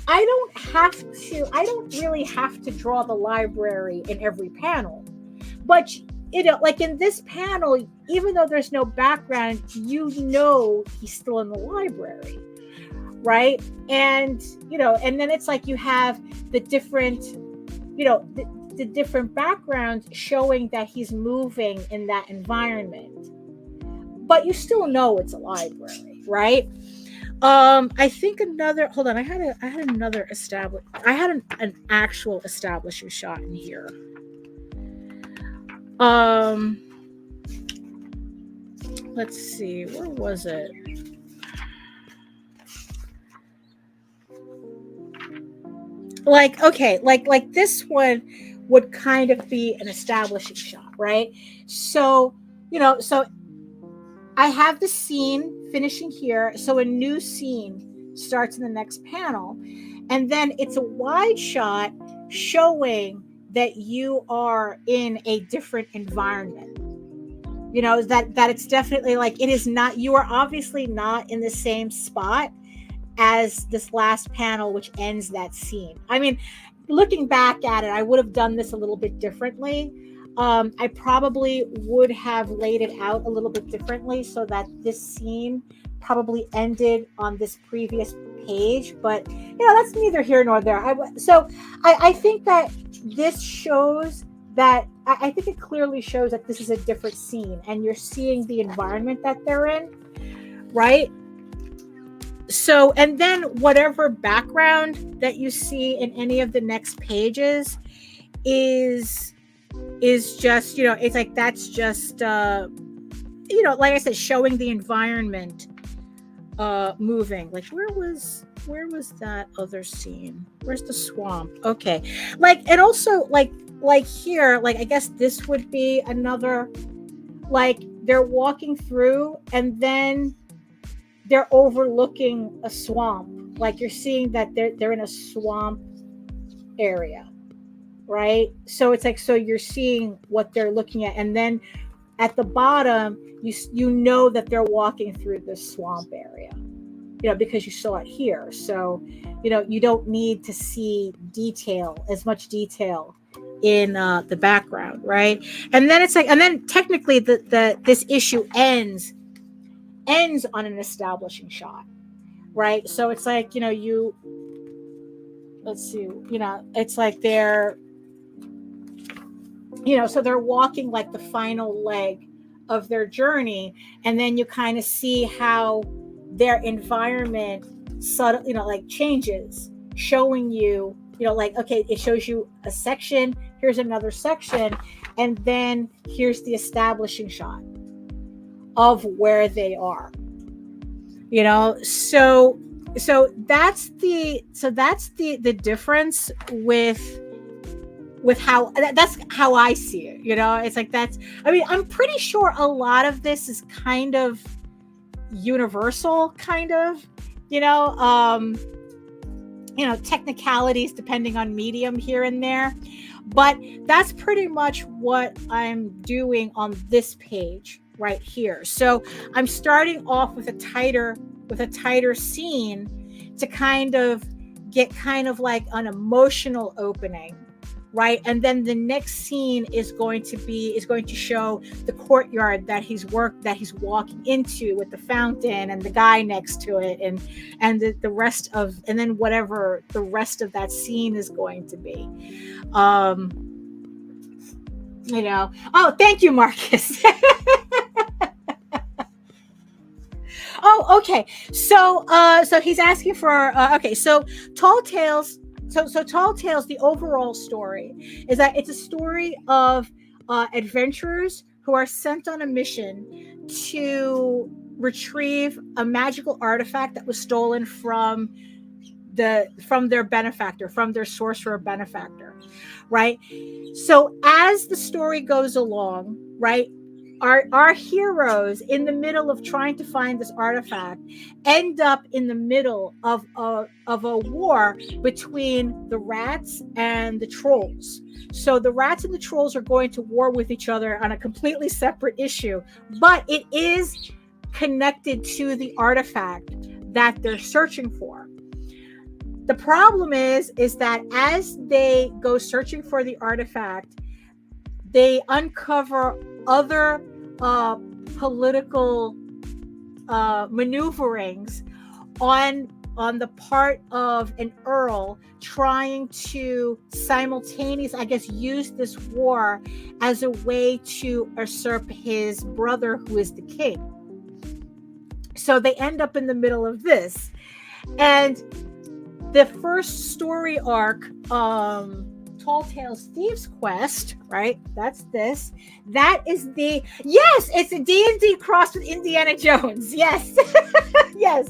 I don't really have to draw the library in every panel. But, like in this panel, even though there's no background, he's still in the library, right? And, and then it's like you have the different, the different backgrounds showing that he's moving in that environment. But you still know it's a library, right? I think hold on, I had an actual establishing shot in here. Let's see, where was it? Like, okay, like this one would kind of be an establishing shot, right? So, so I have the scene finishing here. So a new scene starts in the next panel. And then it's a wide shot showing that you are in a different environment. That it's definitely like, it is not, you are obviously not in the same spot as this last panel, which ends that scene. I mean, looking back at it, I would have done this a little bit differently. I probably would have laid it out a little bit differently so that this scene probably ended on this previous page, but that's neither here nor there. I think that this shows that, I think it clearly shows that this is a different scene, and you're seeing the environment that they're in, right? So, and then whatever background that you see in any of the next pages is just, it's like, that's just, like I said, showing the environment moving. Like where was that other scene? Where's the swamp? Okay. Like, and also like here, like I guess this would be another, like they're walking through and then they're overlooking a swamp. Like you're seeing that they're in a swamp area, right? So it's like, so you're seeing what they're looking at, and then at the bottom you know that they're walking through this swamp area, because you saw it here. So you don't need to see as much detail in the background, right? And then it's like, and then technically this issue ends on an establishing shot, right? So it's like, let's see, it's like they're, so they're walking like the final leg of their journey, and then you kind of see how their environment like changes, showing you, like, okay, it shows you a section, here's another section, and then here's the establishing shot of where they are. So that's the difference with how, that's how I see it. It's like, I'm pretty sure a lot of this is kind of universal, kind of, technicalities depending on medium here and there, but that's pretty much what I'm doing on this page right here. So I'm starting off with a tighter scene to kind of get kind of like an emotional opening, right? And then the next scene is going to show the courtyard that he's walking into with the fountain and the guy next to it, and the rest of, and then whatever the rest of that scene is going to be. Oh, thank you, Marcus. Oh, okay. So he's asking for, okay. So Tall Tales. So Tall Tales, the overall story is that it's a story of adventurers who are sent on a mission to retrieve a magical artifact that was stolen from their benefactor, from their sorcerer benefactor, right? So as the story goes along, right, our heroes, in the middle of trying to find this artifact, end up in the middle of a war between the rats and the trolls. So the rats and the trolls are going to war with each other on a completely separate issue, but it is connected to the artifact that they're searching for. The problem is that as they go searching for the artifact, they uncover other political maneuverings on the part of an earl trying to simultaneously, I guess, use this war as a way to usurp his brother, who is the king. So they end up in the middle of this. And the first story arc, Tall Tales Thieves Quest, right? That's this. That is it's a D&D crossed with Indiana Jones. Yes. Yes.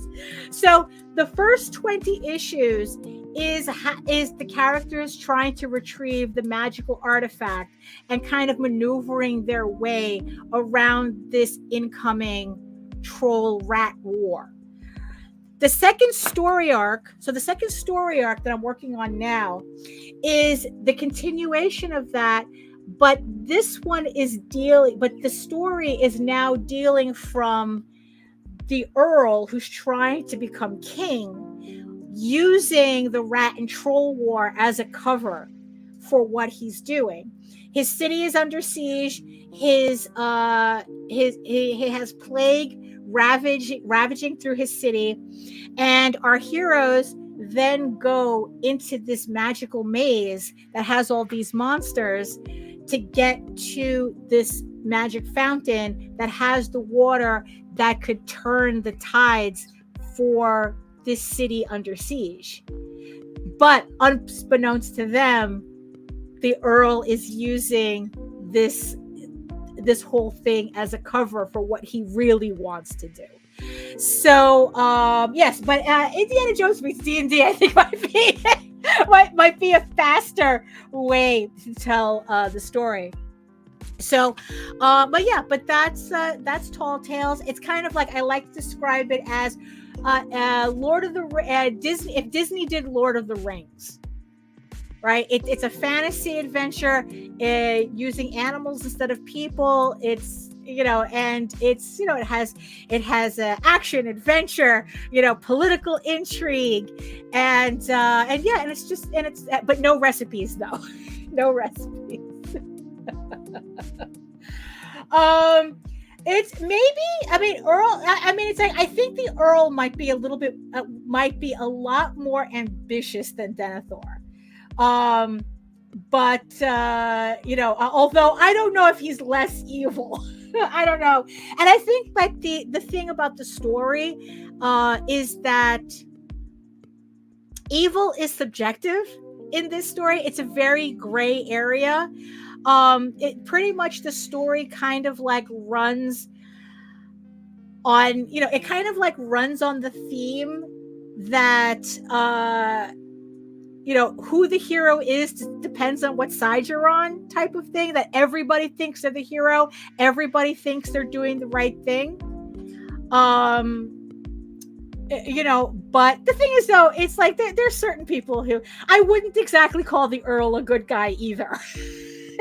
So the first 20 issues is the characters trying to retrieve the magical artifact and kind of maneuvering their way around this incoming troll rat war. The second story arc that I'm working on now is the continuation of that, but this one but the story is now dealing from the Earl who's trying to become king, using the rat and troll war as a cover for what he's doing. His city is under siege. He has plague ravaging through his city, and our heroes then go into this magical maze that has all these monsters to get to this magic fountain that has the water that could turn the tides for this city under siege. But unbeknownst to them, the Earl is using this whole thing as a cover for what he really wants to do. So yes, but Indiana Jones meets D&D, I think might be a faster way to tell the story. So but that's Tall Tales. It's kind of like, I like to describe it as Lord of the Disney, if Disney did Lord of the Rings, right? It's a fantasy adventure using animals instead of people. It's, and it's, it has action, adventure, political intrigue, and yeah, and it's but no recipes though. No recipes. It's maybe, I mean, Earl, I mean, it's like, I think the Earl might be a lot more ambitious than Denethor. But although I don't know if he's less evil. I don't know. And I think like the thing about the story is that evil is subjective in this story. It's a very gray area. It pretty much, the story kind of like runs on, it kind of like runs on the theme that who the hero is depends on what side you're on, type of thing, that everybody thinks they're the hero, everybody thinks they're doing the right thing. But the thing is, though, it's like there's certain people who I wouldn't exactly call the Earl a good guy either.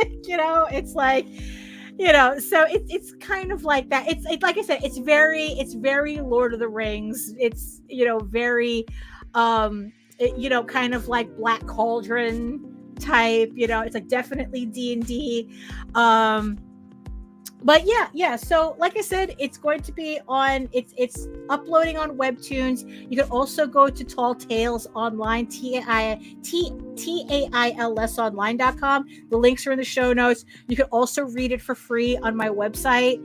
It's like, so it's kind of like that. It's like I said, it's very Lord of the Rings. It's, very, kind of like Black Cauldron type, it's like definitely D&D. But yeah. So like I said, it's going to be on, it's uploading on Webtoons. You can also go to Tall Tales Online, TAILS online.com. The links are in the show notes. You can also read it for free on my website,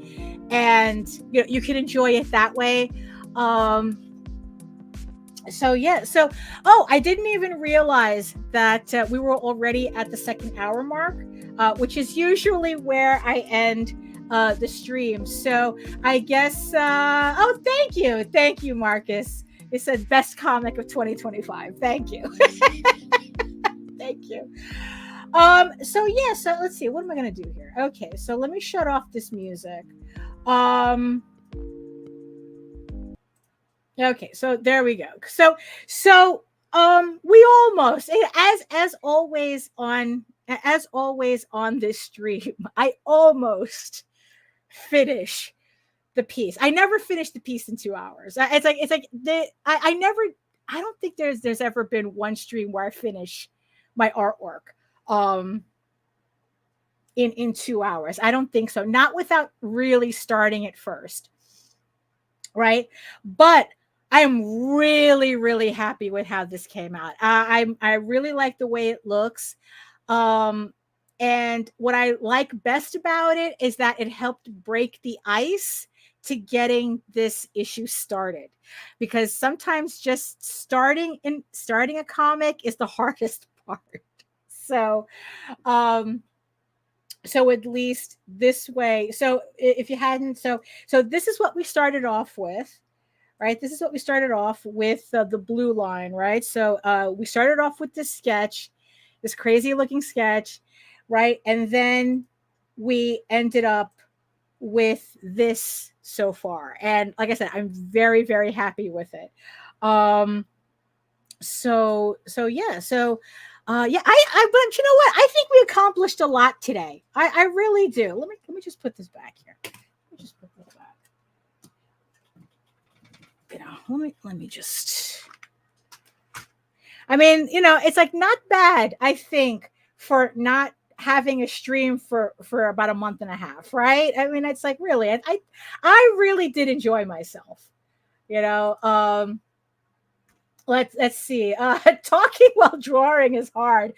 and you can enjoy it that way. So I didn't even realize that we were already at the 2nd hour mark, which is usually where I end the stream. So I guess thank you, Marcus. It said best comic of 2025. Thank you. Thank you. So let's see, what am I gonna do here? Okay, so let me shut off this music. Okay, so there we go. So we almost, as always on this stream, I almost finish the piece. I never finished the piece in 2 hours. I don't think there's ever been one stream where I finish my artwork in 2 hours. I don't think so. Not without really starting it first. Right? But I am really, really happy with how this came out. I really like the way it looks. And what I like best about it is that it helped break the ice to getting this issue started, because sometimes just starting a comic is the hardest part. So at least this way. So if you hadn't, so this is what we started off with, right? This is what we started off with, the blue line, right? So we started off with this sketch, this crazy looking sketch, right? And then we ended up with this so far. And like I said, I'm very, very happy with it. But you know what? I think we accomplished a lot today. I really do. Let me just put this back here. Let me just. I mean, it's like not bad, I think, for not having a stream for about a month and a half, right? I mean, it's like really, I really did enjoy myself. Let's see. Talking while drawing is hard.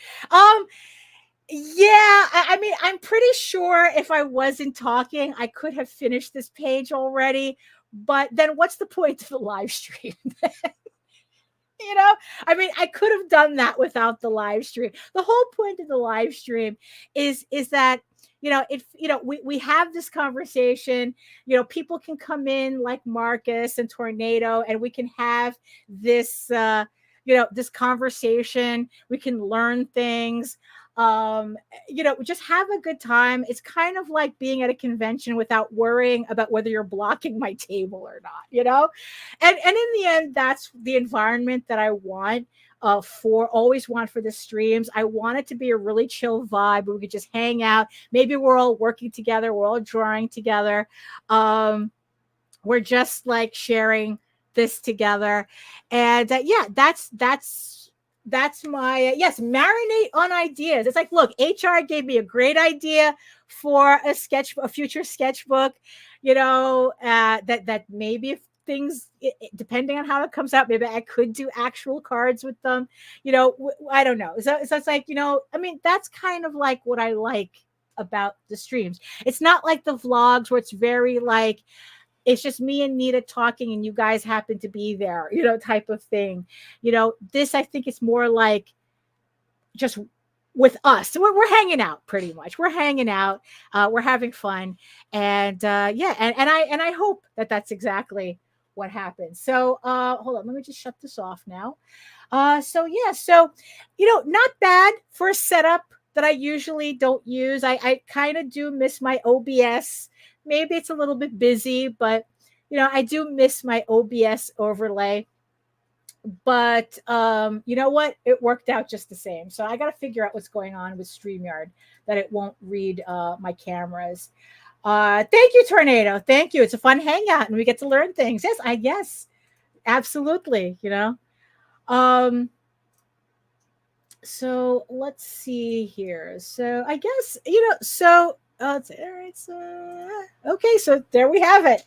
Yeah, I mean, I'm pretty sure if I wasn't talking, I could have finished this page already. But then what's the point of the live stream? I mean, I could have done that without the live stream. The whole point of the live stream is that, we have this conversation. People can come in like Marcus and Tornado, and we can have this this conversation. We can learn things. Just have a good time. It's kind of like being at a convention without worrying about whether you're blocking my table or not. And in the end, that's the environment that I want. Always want for the streams. I want it to be a really chill vibe where we could just hang out. Maybe we're all working together, we're all drawing together. We're just like sharing this together. And that's my yes, marinate on ideas. It's like, look, HR gave me a great idea for a future sketchbook, that maybe if things, depending on how it comes out, maybe I could do actual cards with them. I don't know. So it's like, that's kind of like what I like about the streams. It's not like the vlogs where it's very like, it's just me and Nita talking and you guys happen to be there, type of thing. This, I think it's more like just with us. So we're hanging out pretty much. We're hanging out. We're having fun. And and I hope that that's exactly what happens. So hold on, let me just shut this off now. So not bad for a setup that I usually don't use. I kind of do miss my OBS. Maybe it's a little bit busy, but I do miss my OBS overlay. But you know what? It worked out just the same. So I got to figure out what's going on with StreamYard, that it won't read my cameras. Thank you, Tornado. Thank you. It's a fun hangout and we get to learn things. Yes, absolutely. So let's see here. So I guess, all right. So okay, so there we have it.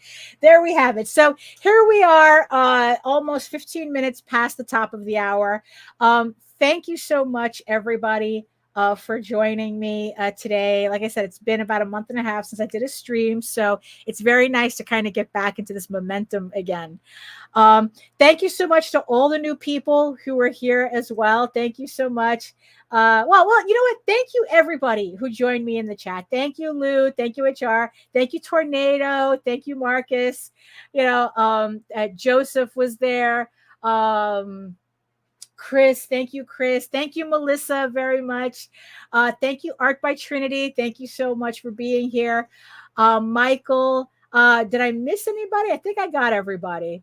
So here we are, almost 15 minutes past the top of the hour. Thank you so much, everybody, for joining me today. Like I said, it's been about a month and a half since I did a stream, so it's very nice to kind of get back into this momentum again. Thank you so much to all the new people who were here as well. Thank you so much. Well, you know what? Thank you, everybody who joined me in the chat. Thank you, Lou. Thank you, HR. Thank you, Tornado. Thank you, Marcus. Joseph was there. Chris, thank you, Chris. Thank you, Melissa, very much. Thank you, Art by Trinity. Thank you so much for being here. Michael, did I miss anybody? I think I got everybody.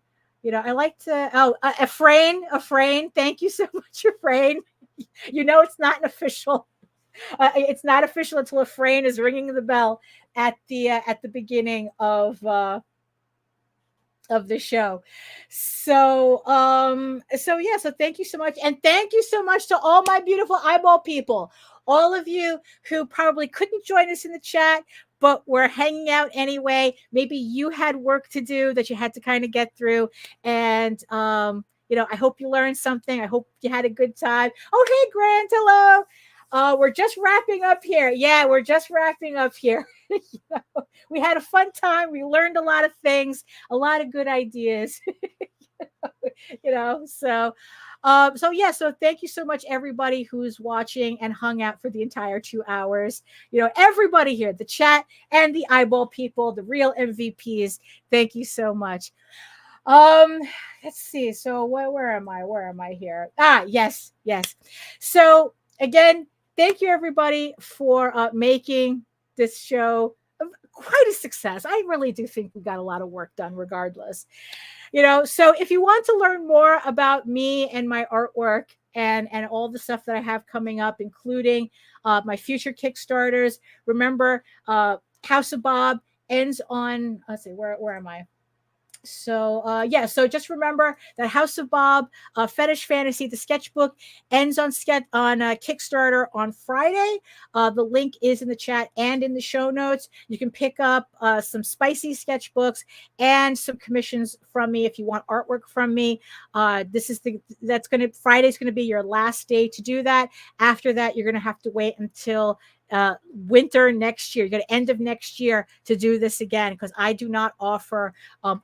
I like to, Efrain, thank you so much, Efrain. It's not an official. It's not official until Efrain is ringing the bell at the beginning of the show. So thank you so much. And thank you so much to all my beautiful eyeball people. All of you who probably couldn't join us in the chat, but we're hanging out anyway. Maybe you had work to do that you had to kind of get through. And, I hope you learned something. I hope you had a good time. Oh, hey, Grant. Hello. We're just wrapping up here. Yeah, we're just wrapping up here. We had a fun time. We learned a lot of things, a lot of good ideas. So thank you so much, everybody who's watching and hung out for the entire 2 hours. Everybody here, the chat and the eyeball people, the real MVPs. Thank you so much. Let's see. So where am I here? Yes. So again, thank you, everybody, for making this show quite a success. I really do think we got a lot of work done regardless. So if you want to learn more about me and my artwork and all the stuff that I have coming up, including my future Kickstarters, remember, House of Bob ends on, let's see, where am I? So so just remember that House of Bob, Fetish Fantasy, the sketchbook, ends on Kickstarter on Friday. The link is in the chat and in the show notes. You can pick up some spicy sketchbooks and some commissions from me if you want artwork from me. Friday's gonna be your last day to do that. After that, you're gonna have to wait until winter next year. You're going to end of next year to do this again, because I do not offer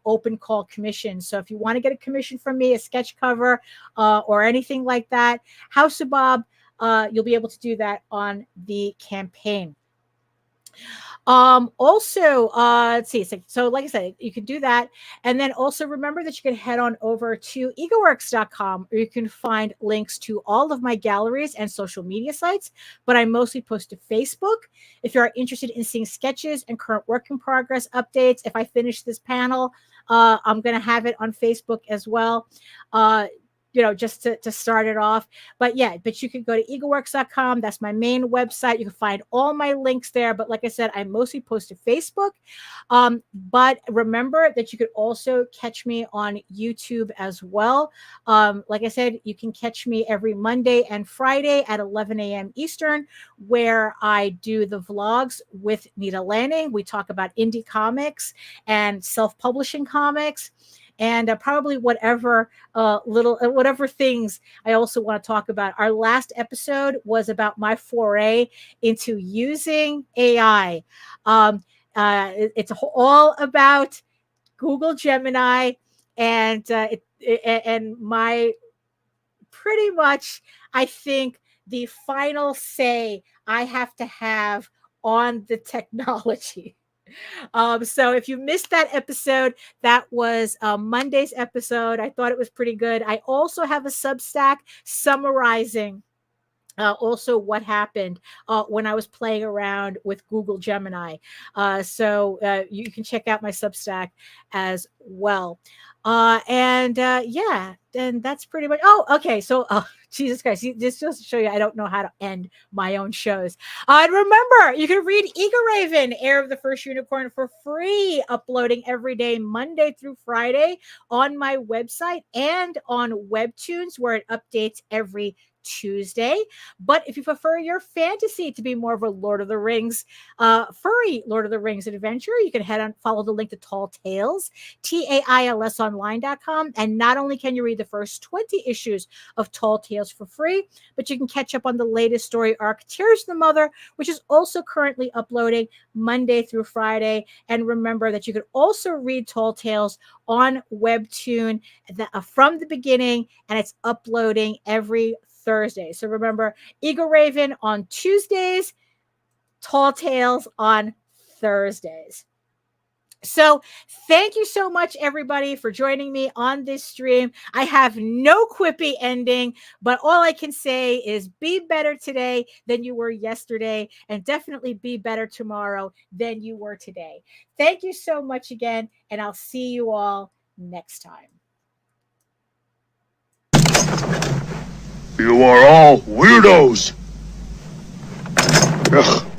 open call commissions. So if you want to get a commission from me, a sketch cover or anything like that, House of Bob, you'll be able to do that on the campaign. Also, let's see. So like I said, you can do that. And then also remember that you can head on over to egoworks.com, where you can find links to all of my galleries and social media sites. But I mostly post to Facebook. If you are interested in seeing sketches and current work in progress updates, if I finish this panel, I'm going to have it on Facebook as well. Just to start it off. But you can go to egoworks.com. That's my main website. You can find all my links there. But like I said, I mostly post to Facebook. But remember that you could also catch me on YouTube as well. Like I said, you can catch me every Monday and Friday at 11 a.m. Eastern, where I do the vlogs with Nita Lanning. We talk about indie comics and self-publishing comics, and probably whatever whatever things I also want to talk about. Our last episode was about my foray into using AI. It's all about Google Gemini, and and my pretty much, I think, the final say I have to have on the technology. So if you missed that episode, that was Monday's episode. I thought it was pretty good. I also have a Substack summarizing also what happened when I was playing around with Google Gemini. So you can check out my Substack as well. And that's pretty much. Oh, okay. So, Jesus Christ, this just to show you I don't know how to end my own shows. And remember, you can read Ego Raven, Heir of the First Unicorn, for free, uploading every day, Monday through Friday, on my website and on Webtoons, where it updates every Tuesday. But if you prefer your fantasy to be more of a Lord of the Rings, furry Lord of the Rings adventure, you can head on, follow the link to Tall Tales, TAILSonline.com. And not only can you read the first 20 issues of Tall Tales for free, but you can catch up on the latest story arc, Tears of the Mother, which is also currently uploading Monday through Friday. And remember that you can also read Tall Tales on Webtoon from the beginning, and it's uploading every Thursday. So remember, Ego Raven on Tuesdays, Tall Tales on Thursdays. So thank you so much, everybody, for joining me on this stream. I have no quippy ending, but all I can say is be better today than you were yesterday, and definitely be better tomorrow than you were today. Thank you so much again, and I'll see you all next time. You are all weirdos. Ugh.